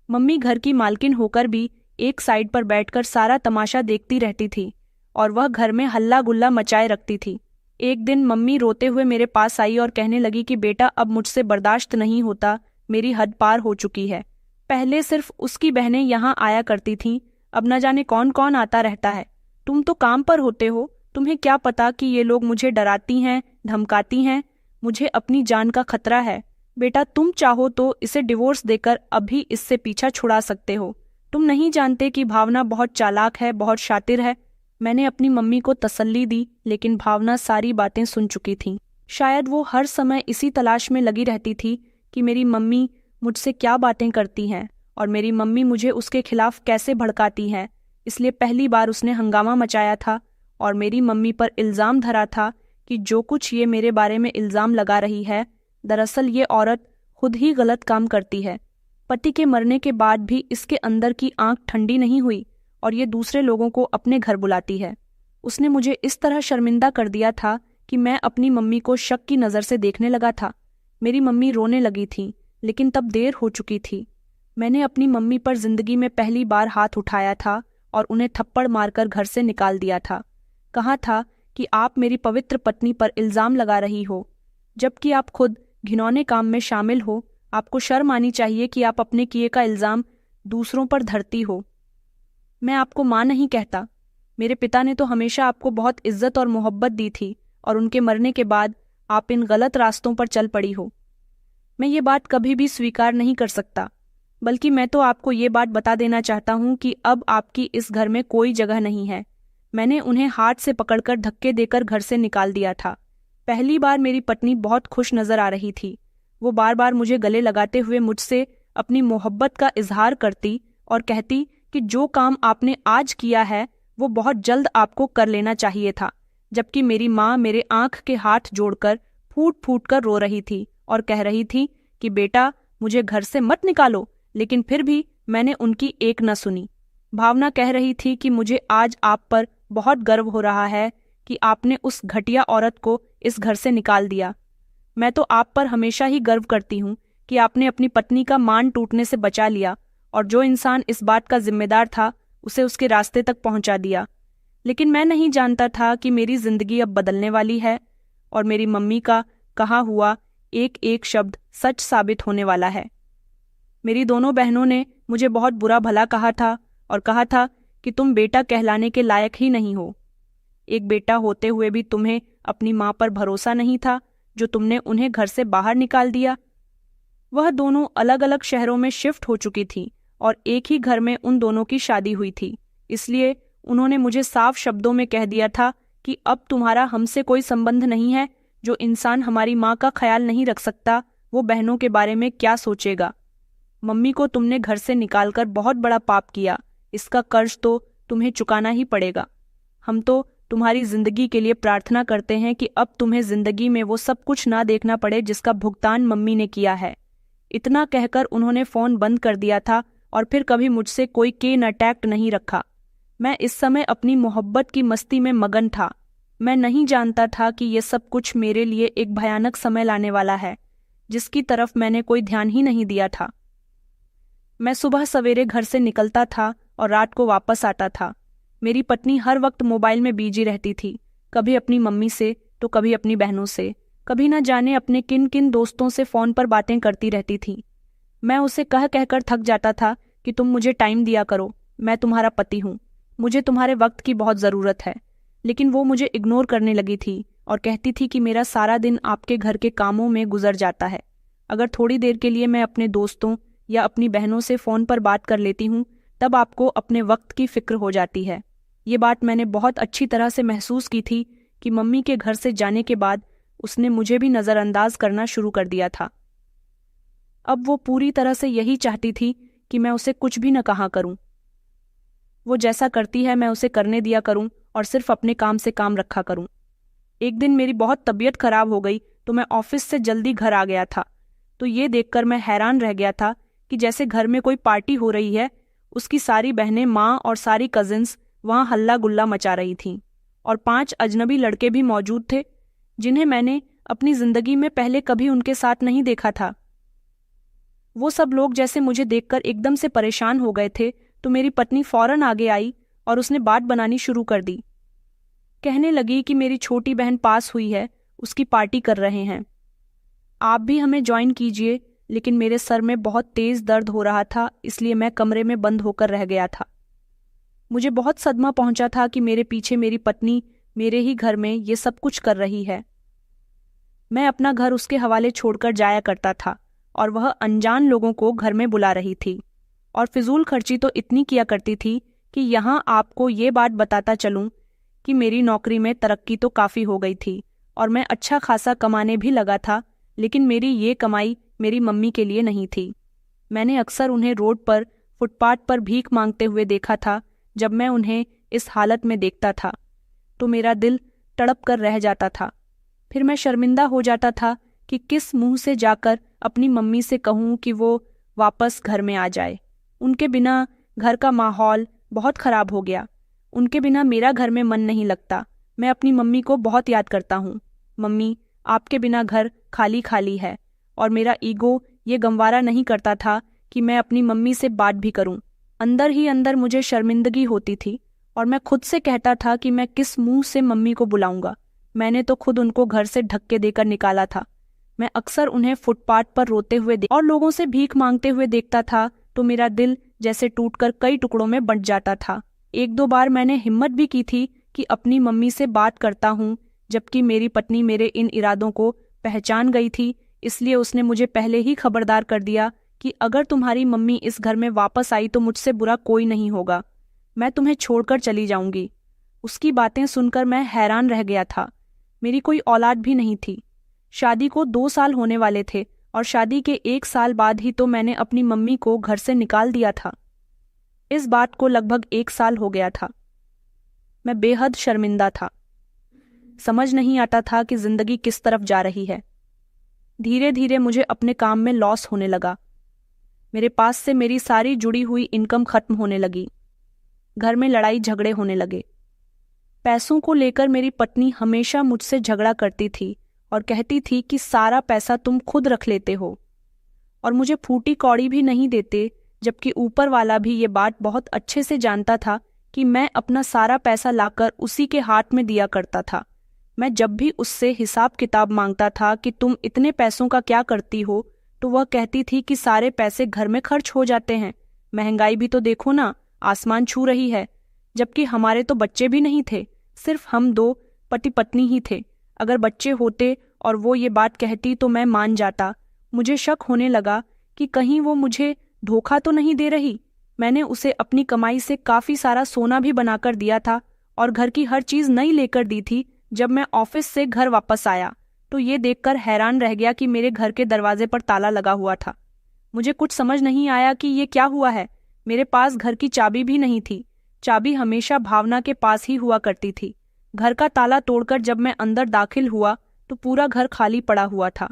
मम्मी घर की मालकिन होकर भी एक साइड पर बैठकर सारा तमाशा देखती रहती थी और वह घर में हल्ला गुल्ला मचाए रखती थी। एक दिन मम्मी रोते हुए मेरे पास आई और कहने लगी कि बेटा अब मुझसे बर्दाश्त नहीं होता, मेरी हद पार हो चुकी है। पहले सिर्फ उसकी बहनें यहाँ आया करती थीं, अब न जाने कौन कौन आता रहता है। तुम तो काम पर होते हो तुम्हें क्या पता कि ये लोग मुझे डराती हैं, धमकाती हैं। मुझे अपनी जान का खतरा है। बेटा, तुम चाहो तो इसे डिवोर्स देकर अभी इससे पीछा छुड़ा सकते हो। तुम नहीं जानते कि भावना बहुत चालाक है, बहुत शातिर है। मैंने अपनी मम्मी को तसल्ली दी, लेकिन भावना सारी बातें सुन चुकी थी। शायद वो हर समय इसी तलाश में लगी रहती थी कि मेरी मम्मी मुझसे क्या बातें करती हैं और मेरी मम्मी मुझे उसके खिलाफ कैसे भड़काती हैं। इसलिए पहली बार उसने हंगामा मचाया था और मेरी मम्मी पर इल्ज़ाम धरा था कि जो कुछ ये मेरे बारे में इल्ज़ाम लगा रही है, दरअसल ये औरत खुद ही गलत काम करती है। पति के मरने के बाद भी इसके अंदर की आंख ठंडी नहीं हुई और ये दूसरे लोगों को अपने घर बुलाती है। उसने मुझे इस तरह शर्मिंदा कर दिया था कि मैं अपनी मम्मी को शक की नज़र से देखने लगा था। मेरी मम्मी रोने लगी थी, लेकिन तब देर हो चुकी थी। मैंने अपनी मम्मी पर जिंदगी में पहली बार हाथ उठाया था और उन्हें थप्पड़ मारकर घर से निकाल दिया था। कहा था कि आप मेरी पवित्र पत्नी पर इल्ज़ाम लगा रही हो, जबकि आप खुद घिनौने काम में शामिल हो। आपको शर्म आनी चाहिए कि आप अपने किए का इल्ज़ाम दूसरों पर धरती हो। मैं आपको माँ नहीं कहता। मेरे पिता ने तो हमेशा आपको बहुत इज्जत और मोहब्बत दी थी और उनके मरने के बाद आप इन गलत रास्तों पर चल पड़ी हो। मैं ये बात कभी भी स्वीकार नहीं कर सकता, बल्कि मैं तो आपको ये बात बता देना चाहता हूँ कि अब आपकी इस घर में कोई जगह नहीं है। मैंने उन्हें हाथ से पकड़कर धक्के देकर घर से निकाल दिया था। पहली बार मेरी पत्नी बहुत खुश नजर आ रही थी। वो बार बार मुझे गले लगाते हुए मुझसे अपनी मोहब्बत का इजहार करती और कहती कि जो काम आपने आज किया है वो बहुत जल्द आपको कर लेना चाहिए था, जबकि मेरी माँ मेरे आंख के हाथ जोड़कर फूट फूट कर रो रही थी और कह रही थी कि बेटा, मुझे घर से मत निकालो, लेकिन फिर भी मैंने उनकी एक न सुनी। भावना कह रही थी कि मुझे आज आप पर बहुत गर्व हो रहा है कि आपने उस घटिया औरत को इस घर से निकाल दिया। मैं तो आप पर हमेशा ही गर्व करती हूँ कि आपने अपनी पत्नी का मान टूटने से बचा लिया और जो इंसान इस बात का जिम्मेदार था उसे उसके रास्ते तक पहुंचा दिया। लेकिन मैं नहीं जानता था कि मेरी जिंदगी अब बदलने वाली है और मेरी मम्मी का कहा हुआ एक एक शब्द सच साबित होने वाला है। मेरी दोनों बहनों ने मुझे बहुत बुरा भला कहा था और कहा था कि तुम बेटा कहलाने के लायक ही नहीं हो। एक बेटा होते हुए भी तुम्हें अपनी माँ पर भरोसा नहीं था, जो तुमने उन्हें घर से बाहर निकाल दिया। वह दोनों अलग अलग शहरों में शिफ्ट हो चुकी थी और एक ही घर में उन दोनों की शादी हुई थी। इसलिए उन्होंने मुझे साफ शब्दों में कह दिया था कि अब तुम्हारा हमसे कोई संबंध नहीं है। जो इंसान हमारी माँ का ख्याल नहीं रख सकता, वो बहनों के बारे में क्या सोचेगा। मम्मी को तुमने घर से निकालकर बहुत बड़ा पाप किया। इसका कर्ज तो तुम्हें चुकाना ही पड़ेगा। हम तो तुम्हारी जिंदगी के लिए प्रार्थना करते हैं कि अब तुम्हें जिंदगी में वो सब कुछ ना देखना पड़े जिसका भुगतान मम्मी ने किया है। इतना कहकर उन्होंने फोन बंद कर दिया था और फिर कभी मुझसे कोई कॉन्टैक्ट नहीं रखा। मैं इस समय अपनी मोहब्बत की मस्ती में मगन था। मैं नहीं जानता था कि ये सब कुछ मेरे लिए एक भयानक समय लाने वाला है, जिसकी तरफ मैंने कोई ध्यान ही नहीं दिया था। मैं सुबह सवेरे घर से निकलता था और रात को वापस आता था। मेरी पत्नी हर वक्त मोबाइल में बिजी रहती थी, कभी अपनी मम्मी से तो कभी अपनी बहनों से, कभी न जाने अपने किन किन दोस्तों से फ़ोन पर बातें करती रहती थी। मैं उसे कह कहकर थक जाता था कि तुम मुझे टाइम दिया करो, मैं तुम्हारा पति हूँ, मुझे तुम्हारे वक्त की बहुत ज़रूरत है। लेकिन वो मुझे इग्नोर करने लगी थी और कहती थी कि मेरा सारा दिन आपके घर के कामों में गुजर जाता है। अगर थोड़ी देर के लिए मैं अपने दोस्तों या अपनी बहनों से फ़ोन पर बात कर लेती हूँ, तब आपको अपने वक्त की फ़िक्र हो जाती है। ये बात मैंने बहुत अच्छी तरह से महसूस की थी कि मम्मी के घर से जाने के बाद उसने मुझे भी नज़रअंदाज करना शुरू कर दिया था। अब वो पूरी तरह से यही चाहती थी कि मैं उसे कुछ भी न कहा करूं। वो जैसा करती है मैं उसे करने दिया करूं और सिर्फ अपने काम से काम रखा करूं। एक दिन मेरी बहुत तबीयत खराब हो गई तो मैं ऑफिस से जल्दी घर आ गया था। तो ये देखकर मैं हैरान रह गया था कि जैसे घर में कोई पार्टी हो रही है। उसकी सारी बहनें, माँ और सारी कजिन्स वहाँ हल्ला गुल्ला मचा रही थीं और 5 अजनबी लड़के भी मौजूद थे, जिन्हें मैंने अपनी जिंदगी में पहले कभी उनके साथ नहीं देखा था। वो सब लोग जैसे मुझे देखकर एकदम से परेशान हो गए थे, तो मेरी पत्नी फौरन आगे आई और उसने बात बनानी शुरू कर दी। कहने लगी कि मेरी छोटी बहन पास हुई है, उसकी पार्टी कर रहे हैं, आप भी हमें ज्वाइन कीजिए। लेकिन मेरे सर में बहुत तेज दर्द हो रहा था, इसलिए मैं कमरे में बंद होकर रह गया था। मुझे बहुत सदमा पहुंचा था कि मेरे पीछे मेरी पत्नी मेरे ही घर में ये सब कुछ कर रही है। मैं अपना घर उसके हवाले छोड़कर जाया करता था और वह अनजान लोगों को घर में बुला रही थी और फिजूल खर्ची तो इतनी किया करती थी कि यहाँ आपको ये बात बताता चलूं कि मेरी नौकरी में तरक्की तो काफ़ी हो गई थी और मैं अच्छा खासा कमाने भी लगा था, लेकिन मेरी ये कमाई मेरी मम्मी के लिए नहीं थी। मैंने अक्सर उन्हें रोड पर फुटपाथ पर भीख मांगते हुए देखा था। जब मैं उन्हें इस हालत में देखता था तो मेरा दिल तड़प कर रह जाता था। फिर मैं शर्मिंदा हो जाता था कि किस मुंह से जाकर अपनी मम्मी से कहूँ कि वो वापस घर में आ जाए। उनके बिना घर का माहौल बहुत खराब हो गया। उनके बिना मेरा घर में मन नहीं लगता। मैं अपनी मम्मी को बहुत याद करता हूँ। मम्मी, आपके बिना घर खाली खाली है। और मेरा ईगो ये गंवारा नहीं करता था कि मैं अपनी मम्मी से बात भी करूं। अंदर ही अंदर मुझे शर्मिंदगी होती थी और मैं खुद से कहता था कि मैं किस मुंह से मम्मी को बुलाऊंगा। मैंने तो खुद उनको घर से धक्के देकर निकाला था। मैं अक्सर उन्हें फुटपाथ पर रोते हुए और लोगों से भीख मांगते हुए देखता था तो मेरा दिल जैसे टूटकर कई टुकड़ों में बंट जाता था। एक दो बार मैंने हिम्मत भी की थी कि अपनी मम्मी से बात करता हूँ, जबकि मेरी पत्नी मेरे इन इरादों को पहचान गई थी। इसलिए उसने मुझे पहले ही खबरदार कर दिया कि अगर तुम्हारी मम्मी इस घर में वापस आई तो मुझसे बुरा कोई नहीं होगा। मैं तुम्हें छोड़कर चली जाऊंगी। उसकी बातें सुनकर मैं हैरान रह गया था। मेरी कोई औलाद भी नहीं थी। शादी को 2 साल होने वाले थे और शादी के 1 साल बाद ही तो मैंने अपनी मम्मी को घर से निकाल दिया था। इस बात को लगभग 1 साल हो गया था। मैं बेहद शर्मिंदा था। समझ नहीं आता था कि जिंदगी किस तरफ जा रही है। धीरे धीरे मुझे अपने काम में लॉस होने लगा। मेरे पास से मेरी सारी जुड़ी हुई इनकम खत्म होने लगी। घर में लड़ाई झगड़े होने लगे। पैसों को लेकर मेरी पत्नी हमेशा मुझसे झगड़ा करती थी और कहती थी कि सारा पैसा तुम खुद रख लेते हो और मुझे फूटी कौड़ी भी नहीं देते, जबकि ऊपर वाला भी ये बात बहुत अच्छे से जानता था कि मैं अपना सारा पैसा लाकर उसी के हाथ में दिया करता था। मैं जब भी उससे हिसाब किताब मांगता था कि तुम इतने पैसों का क्या करती हो, तो वह कहती थी कि सारे पैसे घर में खर्च हो जाते हैं। महंगाई भी तो देखो ना, आसमान छू रही है। जबकि हमारे तो बच्चे भी नहीं थे, सिर्फ हम 2 पति पत्नी ही थे। अगर बच्चे होते और वो ये बात कहती तो मैं मान जाता। मुझे शक होने लगा कि कहीं वो मुझे धोखा तो नहीं दे रही। मैंने उसे अपनी कमाई से काफी सारा सोना भी बनाकर दिया था और घर की हर चीज नई लेकर दी थी। जब मैं ऑफिस से घर वापस आया तो ये देखकर हैरान रह गया कि मेरे घर के दरवाजे पर ताला लगा हुआ था। मुझे कुछ समझ नहीं आया कि ये क्या हुआ है। मेरे पास घर की चाबी भी नहीं थी। चाबी हमेशा भावना के पास ही हुआ करती थी। घर का ताला तोड़कर जब मैं अंदर दाखिल हुआ तो पूरा घर खाली पड़ा हुआ था।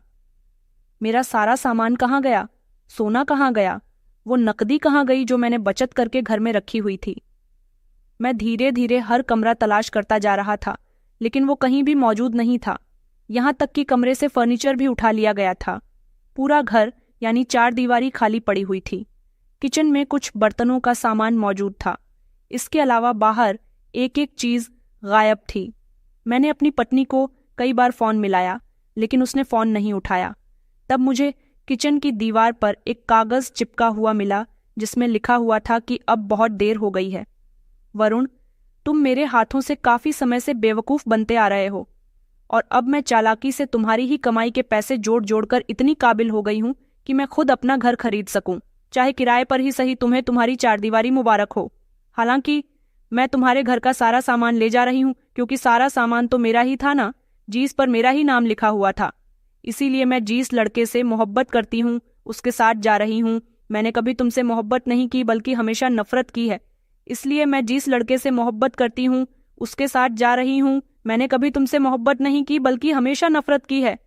मेरा सारा सामान कहाँ गया? सोना कहाँ गया? वो नकदी कहाँ गई जो मैंने बचत करके घर में रखी हुई थी? मैं धीरे धीरे हर कमरा तलाश करता जा रहा था, लेकिन वो कहीं भी मौजूद नहीं था। यहाँ तक कि कमरे से फर्नीचर भी उठा लिया गया था। पूरा घर यानी 4 दीवारी खाली पड़ी हुई थी। किचन में कुछ बर्तनों का सामान मौजूद था। इसके अलावा बाहर एक एक चीज गायब थी। मैंने अपनी पत्नी को कई बार फोन मिलाया, लेकिन उसने फोन नहीं उठाया। तब मुझे किचन की दीवार पर एक कागज चिपका हुआ मिला, जिसमें लिखा हुआ था कि अब बहुत देर हो गई है। वरुण, तुम मेरे हाथों से काफी समय से बेवकूफ बनते आ रहे हो और अब मैं चालाकी से तुम्हारी ही कमाई के पैसे जोड़ जोड़कर इतनी काबिल हो गई हूं कि मैं खुद अपना घर खरीद सकूं, चाहे किराए पर ही सही। तुम्हें तुम्हारी 4 दीवारी मुबारक हो। हालांकि मैं तुम्हारे घर का सारा सामान ले जा रही हूं, क्योंकि सारा सामान तो मेरा ही था ना। जिस पर मेरा ही नाम लिखा हुआ था। इसीलिए मैं जिस लड़के से मोहब्बत करती हूँ उसके साथ जा रही हूँ। मैंने कभी तुमसे मोहब्बत नहीं की, बल्कि हमेशा नफरत की है। इसलिए मैं जिस लड़के से मोहब्बत करती हूँ उसके साथ जा रही हूँ। मैंने कभी तुमसे मोहब्बत नहीं की, बल्कि हमेशा नफरत की है।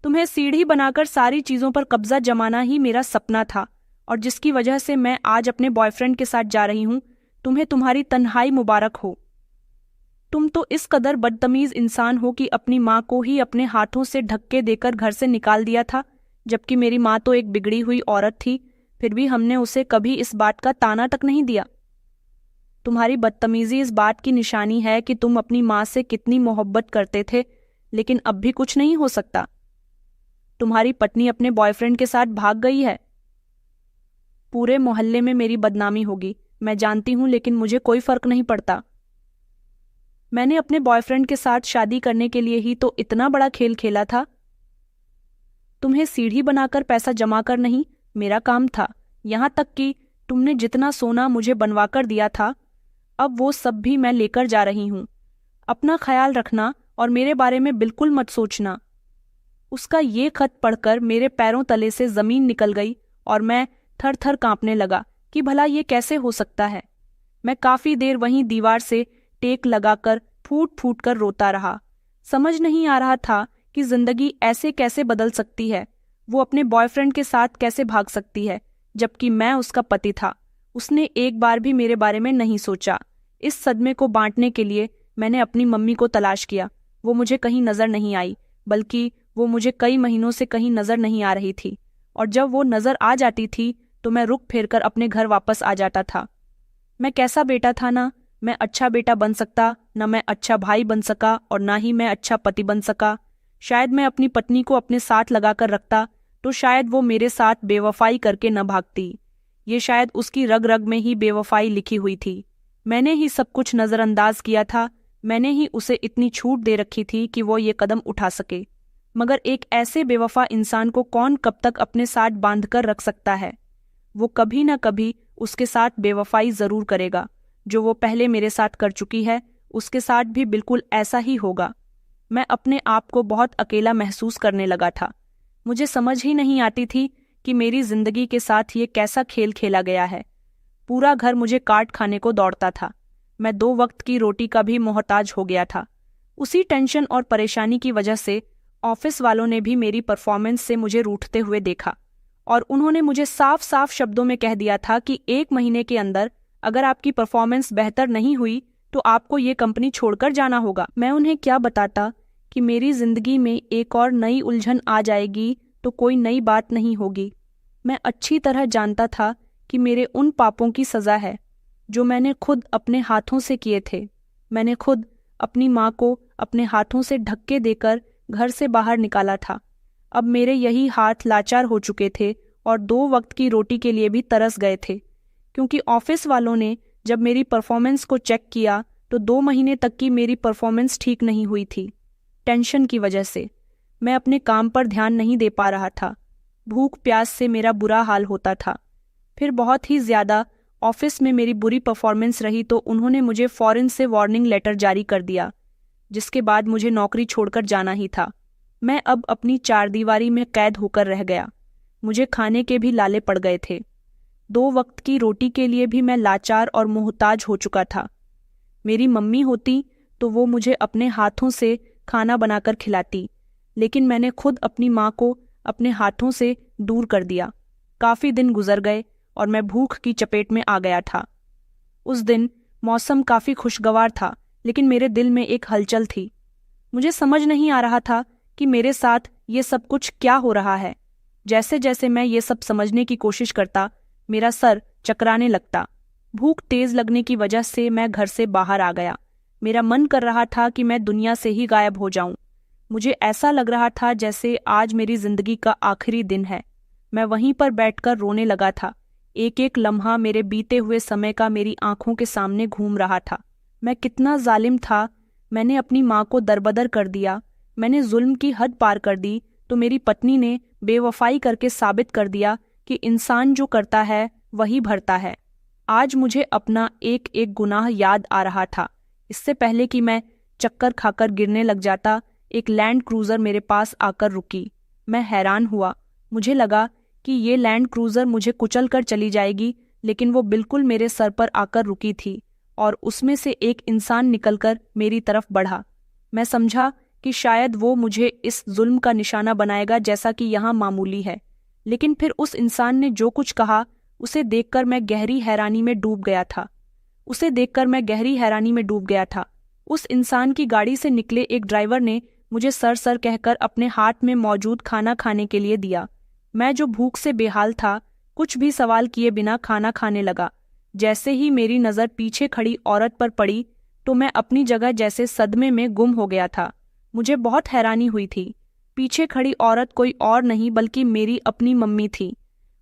तुम्हें सीढ़ी बनाकर सारी चीजों पर कब्जा जमाना ही मेरा सपना था, और जिसकी वजह से मैं आज अपने बॉयफ्रेंड के साथ जा रही हूँ। तुम्हें तुम्हारी तन्हाई मुबारक हो। तुम तो इस कदर बदतमीज इंसान हो कि अपनी माँ को ही अपने हाथों से धक्के देकर घर से निकाल दिया था, जबकि मेरी माँ तो एक बिगड़ी हुई औरत थी। फिर भी हमने उसे कभी इस बात का ताना तक नहीं दिया। तुम्हारी बदतमीजी इस बात की निशानी है कि तुम अपनी माँ से कितनी मोहब्बत करते थे, लेकिन अब भी कुछ नहीं हो सकता। तुम्हारी पत्नी अपने बॉयफ्रेंड के साथ भाग गई है। पूरे मोहल्ले में मेरी बदनामी होगी, मैं जानती हूँ, लेकिन मुझे कोई फर्क नहीं पड़ता। मैंने अपने बॉयफ्रेंड के साथ शादी करने के लिए ही तो इतना बड़ा खेल खेला था। तुम्हें सीढ़ी बनाकर पैसा जमा कर नहीं मेरा काम था। यहाँ तक कि तुमने जितना सोना मुझे बनवाकर दिया था, अब वो सब भी मैं लेकर जा रही हूँ। अपना ख्याल रखना और मेरे बारे में बिल्कुल मत सोचना। उसका ये खत पढ़कर मेरे पैरों तले से जमीन निकल गई और मैं थर थर कांपने लगा कि भला ये कैसे हो सकता है। मैं काफी देर वहीं दीवार से टेक लगाकर फूट फूट कर रोता रहा। समझ नहीं आ रहा था कि जिंदगी ऐसे कैसे बदल सकती है। वो अपने बॉयफ्रेंड के साथ कैसे भाग सकती है, जबकि मैं उसका पति था। उसने एक बार भी मेरे बारे में नहीं सोचा। इस सदमे को बांटने के लिए मैंने अपनी मम्मी को तलाश किया। वो मुझे कहीं नजर नहीं आई, बल्कि वो मुझे कई महीनों से कहीं नजर नहीं आ रही थी। और जब वो नजर आ जाती थी तो मैं रुक फिर कर अपने घर वापस आ जाता था। मैं कैसा बेटा था ना, मैं अच्छा बेटा बन सकता, न मैं अच्छा भाई बन सका और ना ही मैं अच्छा पति बन सका। शायद मैं अपनी पत्नी को अपने साथ लगाकर रखता तो शायद वो मेरे साथ बेवफाई करके न भागती। ये शायद उसकी रग रग में ही बेवफाई लिखी हुई थी। मैंने ही सब कुछ नजरअंदाज किया था। मैंने ही उसे इतनी छूट दे रखी थी कि वो ये कदम उठा सके। मगर एक ऐसे बेवफा इंसान को कौन कब तक अपने साथ बांध कर रख सकता है। वो कभी न कभी उसके साथ बेवफाई जरूर करेगा। जो वो पहले मेरे साथ कर चुकी है उसके साथ भी बिल्कुल ऐसा ही होगा। मैं अपने आप को बहुत अकेला महसूस करने लगा था। मुझे समझ ही नहीं आती थी कि मेरी जिंदगी के साथ ये कैसा खेल खेला गया है। पूरा घर मुझे काट खाने को दौड़ता था। मैं 2 वक्त की रोटी का भी मोहताज हो गया था। उसी टेंशन और परेशानी की वजह से ऑफिस वालों ने भी मेरी परफॉर्मेंस से मुझे रूठते हुए देखा और उन्होंने मुझे साफ साफ शब्दों में कह दिया था कि 1 महीने के अंदर अगर आपकी परफॉर्मेंस बेहतर नहीं हुई तो आपको ये कंपनी छोड़कर जाना होगा। मैं उन्हें क्या बताता कि मेरी जिंदगी में एक और नई उलझन आ जाएगी तो कोई नई बात नहीं होगी। मैं अच्छी तरह जानता था कि मेरे उन पापों की सजा है जो मैंने खुद अपने हाथों से किए थे। मैंने खुद अपनी माँ को अपने हाथों से धक्के देकर घर से बाहर निकाला था। अब मेरे यही हाथ लाचार हो चुके थे और 2 वक्त की रोटी के लिए भी तरस गए थे, क्योंकि ऑफिस वालों ने जब मेरी परफॉर्मेंस को चेक किया तो 2 महीने तक की मेरी परफॉर्मेंस ठीक नहीं हुई थी। टेंशन की वजह से मैं अपने काम पर ध्यान नहीं दे पा रहा था। भूख प्यास से मेरा बुरा हाल होता था। फिर बहुत ही ज्यादा ऑफिस में मेरी बुरी परफॉर्मेंस रही तो उन्होंने मुझे फौरन से वार्निंग लेटर जारी कर दिया, जिसके बाद मुझे नौकरी छोड़कर जाना ही था। मैं अब अपनी 4 दीवारी में कैद होकर रह गया। मुझे खाने के भी लाले पड़ गए थे। 2 वक्त की रोटी के लिए भी मैं लाचार और मोहताज हो चुका था। मेरी मम्मी होती तो वो मुझे अपने हाथों से खाना बनाकर खिलाती, लेकिन मैंने खुद अपनी माँ को अपने हाथों से दूर कर दिया। काफी दिन गुजर गए और मैं भूख की चपेट में आ गया था। उस दिन मौसम काफी खुशगवार था, लेकिन मेरे दिल में एक हलचल थी। मुझे समझ नहीं आ रहा था कि मेरे साथ ये सब कुछ क्या हो रहा है। जैसे जैसे मैं ये सब समझने की कोशिश करता, मेरा सर चकराने लगता। भूख तेज लगने की वजह से मैं घर से बाहर आ गया। मेरा मन कर रहा था कि मैं दुनिया से ही गायब हो जाऊं। मुझे ऐसा लग रहा था जैसे आज मेरी जिंदगी का आखिरी दिन है। मैं वहीं पर बैठकर रोने लगा था। एक एक लम्हा मेरे बीते हुए समय का मेरी आंखों के सामने घूम रहा था। मैं कितना जालिम था। मैंने अपनी माँ को दरबदर कर दिया। मैंने जुल्म की हद पार कर दी तो मेरी पत्नी ने बेवफाई करके साबित कर दिया कि इंसान जो करता है वही भरता है। आज मुझे अपना एक एक गुनाह याद आ रहा था। इससे पहले कि मैं चक्कर खाकर गिरने लग जाता, एक लैंड क्रूजर मेरे पास आकर रुकी। मैं हैरान हुआ। मुझे लगा कि ये लैंड क्रूजर मुझे कुचल कर चली जाएगी, लेकिन वो बिल्कुल मेरे सर पर आकर रुकी थी और उसमें से एक इंसान निकलकर मेरी तरफ बढ़ा। मैं समझा कि शायद वो मुझे इस जुल्म का निशाना बनाएगा जैसा कि यहाँ मामूली है। लेकिन फिर उस इंसान ने जो कुछ कहा उसे देखकर मैं गहरी हैरानी में डूब गया था। उस इंसान की गाड़ी से निकले एक ड्राइवर ने मुझे सर सर कहकर अपने हाथ में मौजूद खाना खाने के लिए दिया। मैं जो भूख से बेहाल था, कुछ भी सवाल किए बिना खाना खाने लगा। जैसे ही मेरी नज़र पीछे खड़ी औरत पर पड़ी तो मैं अपनी जगह जैसे सदमे में गुम हो गया था। मुझे बहुत हैरानी हुई थी। पीछे खड़ी औरत कोई और नहीं बल्कि मेरी अपनी मम्मी थी।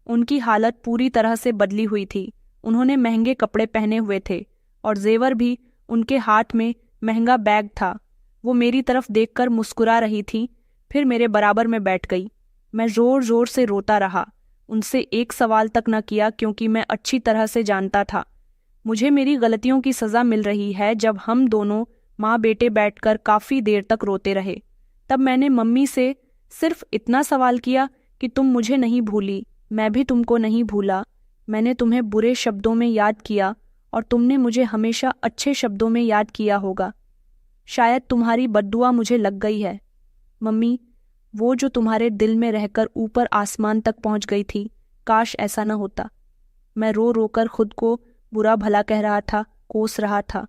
उनकी हालत पूरी तरह से बदली हुई थी। उन्होंने महंगे कपड़े पहने हुए थे और जेवर भी उनके हाथ में महंगा बैग था। वो मेरी तरफ देखकर मुस्कुरा रही थी, फिर मेरे बराबर में बैठ गई। मैं जोर जोर से रोता रहा, उनसे एक सवाल तक न किया क्योंकि मैं अच्छी तरह से जानता था मुझे मेरी गलतियों की सज़ा मिल रही है। जब हम दोनों माँ बेटे बैठकर काफ़ी देर तक रोते रहे, तब मैंने मम्मी से सिर्फ इतना सवाल किया कि तुम मुझे नहीं भूली, मैं भी तुमको नहीं भूला। मैंने तुम्हें बुरे शब्दों में याद किया और तुमने मुझे हमेशा अच्छे शब्दों में याद किया होगा। शायद तुम्हारी बद्दुआ मुझे लग गई है। मम्मी, वो जो तुम्हारे दिल में रहकर ऊपर आसमान तक पहुंच गई थी, काश ऐसा न होता। मैं रो रो कर खुद को बुरा भला कह रहा था, कोस रहा था।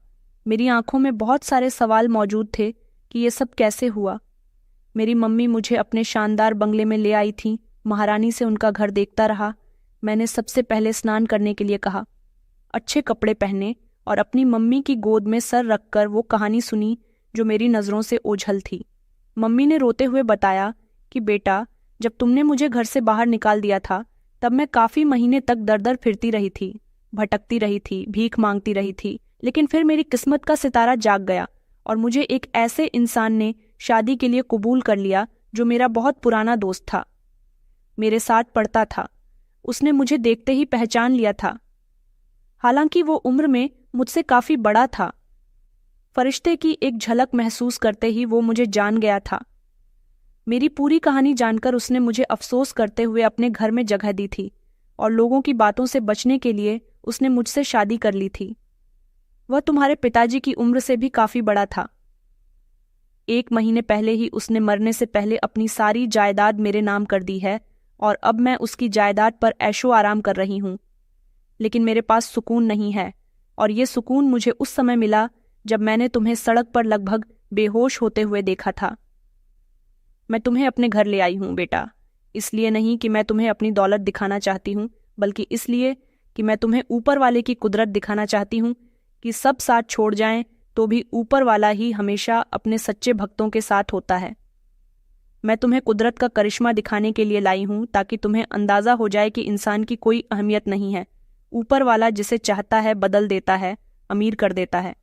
मेरी आंखों में बहुत सारे सवाल मौजूद थे कि ये सब कैसे हुआ। मेरी मम्मी मुझे अपने शानदार बंगले में ले आई थी, महारानी से उनका घर देखता रहा। मैंने सबसे पहले स्नान करने के लिए कहा, अच्छे कपड़े पहने और अपनी मम्मी की गोद में सर रखकर वो कहानी सुनी जो मेरी नज़रों से ओझल थी। मम्मी ने रोते हुए बताया कि बेटा, जब तुमने मुझे घर से बाहर निकाल दिया था, तब मैं काफ़ी महीने तक दर दर फिरती रही थी, भटकती रही थी, भीख मांगती रही थी। लेकिन फिर मेरी किस्मत का सितारा जाग गया और मुझे एक ऐसे इंसान ने शादी के लिए कबूल कर लिया जो मेरा बहुत पुराना दोस्त था, मेरे साथ पढ़ता था। उसने मुझे देखते ही पहचान लिया था। हालांकि वो उम्र में मुझसे काफ़ी बड़ा था। फरिश्ते की एक झलक महसूस करते ही वो मुझे जान गया था। मेरी पूरी कहानी जानकर उसने मुझे अफसोस करते हुए अपने घर में जगह दी थी और लोगों की बातों से बचने के लिए उसने मुझसे शादी कर ली थी। वह तुम्हारे पिताजी की उम्र से भी काफ़ी बड़ा था। 1 महीने पहले ही उसने मरने से पहले अपनी सारी जायदाद मेरे नाम कर दी है और अब मैं उसकी जायदाद पर ऐशो आराम कर रही हूँ। लेकिन मेरे पास सुकून नहीं है और ये सुकून मुझे उस समय मिला जब मैंने तुम्हें सड़क पर लगभग बेहोश होते हुए देखा था। मैं तुम्हें अपने घर ले आई हूँ बेटा, इसलिए नहीं कि मैं तुम्हें अपनी दौलत दिखाना चाहती हूँ, बल्कि इसलिए कि मैं तुम्हें ऊपर वाले की कुदरत दिखाना चाहती हूँ कि सब साथ छोड़ जाएं तो भी ऊपर वाला ही हमेशा अपने सच्चे भक्तों के साथ होता है। मैं तुम्हें कुदरत का करिश्मा दिखाने के लिए लाई हूँ ताकि तुम्हें अंदाज़ा हो जाए कि इंसान की कोई अहमियत नहीं है। ऊपर वाला जिसे चाहता है बदल देता है, अमीर कर देता है।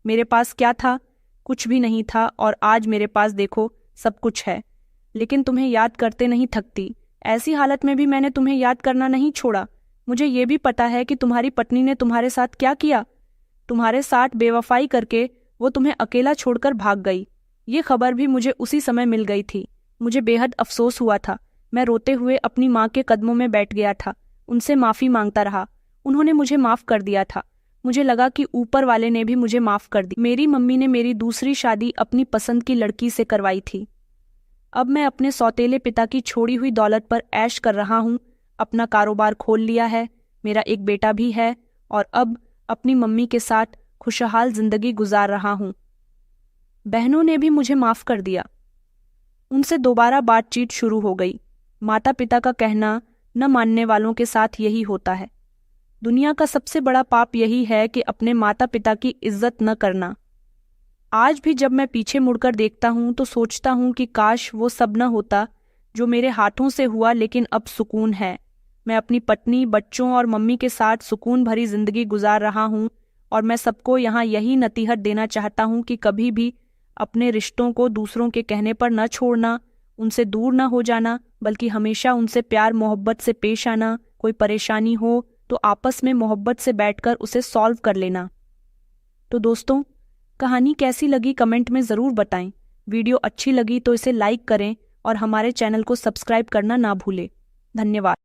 मेरे पास क्या था? कुछ भी नहीं था और आज मेरे पास देखो सब कुछ है। लेकिन तुम्हें याद करते नहीं थकती। ऐसी हालत में भी मैंने तुम्हें याद करना नहीं छोड़ा। मुझे ये भी पता है कि तुम्हारी पत्नी ने तुम्हारे साथ क्या किया। तुम्हारे साथ बेवफाई करके वो तुम्हें अकेला छोड़कर भाग गई। ये खबर भी मुझे उसी समय मिल गई थी। मुझे बेहद अफसोस हुआ था। मैं रोते हुए अपनी माँ के कदमों में बैठ गया था, उनसे माफ़ी मांगता रहा। उन्होंने मुझे माफ़ कर दिया था। मुझे लगा कि ऊपर वाले ने भी मुझे माफ़ कर दी। मेरी मम्मी ने मेरी दूसरी शादी अपनी पसंद की लड़की से करवाई थी। अब मैं अपने सौतेले पिता की छोड़ी हुई दौलत पर ऐश कर रहा हूँ। अपना कारोबार खोल लिया है, मेरा एक बेटा भी है और अब अपनी मम्मी के साथ खुशहाल जिंदगी गुजार रहा हूँ। बहनों ने भी मुझे माफ़ कर दिया। उनसे दोबारा बातचीत शुरू हो गई। माता पिता का कहना न मानने वालों के साथ यही होता है। दुनिया का सबसे बड़ा पाप यही है कि अपने माता पिता की इज्जत न करना। आज भी जब मैं पीछे मुड़कर देखता हूँ तो सोचता हूँ कि काश वो सब न होता जो मेरे हाथों से हुआ, लेकिन अब सुकून है। मैं अपनी पत्नी, बच्चों और मम्मी के साथ सुकून भरी जिंदगी गुजार रहा हूँ और मैं सबको यहाँ यही नसीहत देना चाहता हूँ कि कभी भी अपने रिश्तों को दूसरों के कहने पर न छोड़ना, उनसे दूर न हो जाना, बल्कि हमेशा उनसे प्यार मोहब्बत से पेश आना। कोई परेशानी हो तो आपस में मोहब्बत से बैठकर उसे सॉल्व कर लेना। तो दोस्तों, कहानी कैसी लगी कमेंट में ज़रूर बताएं। वीडियो अच्छी लगी तो इसे लाइक करें और हमारे चैनल को सब्सक्राइब करना ना भूलें। धन्यवाद।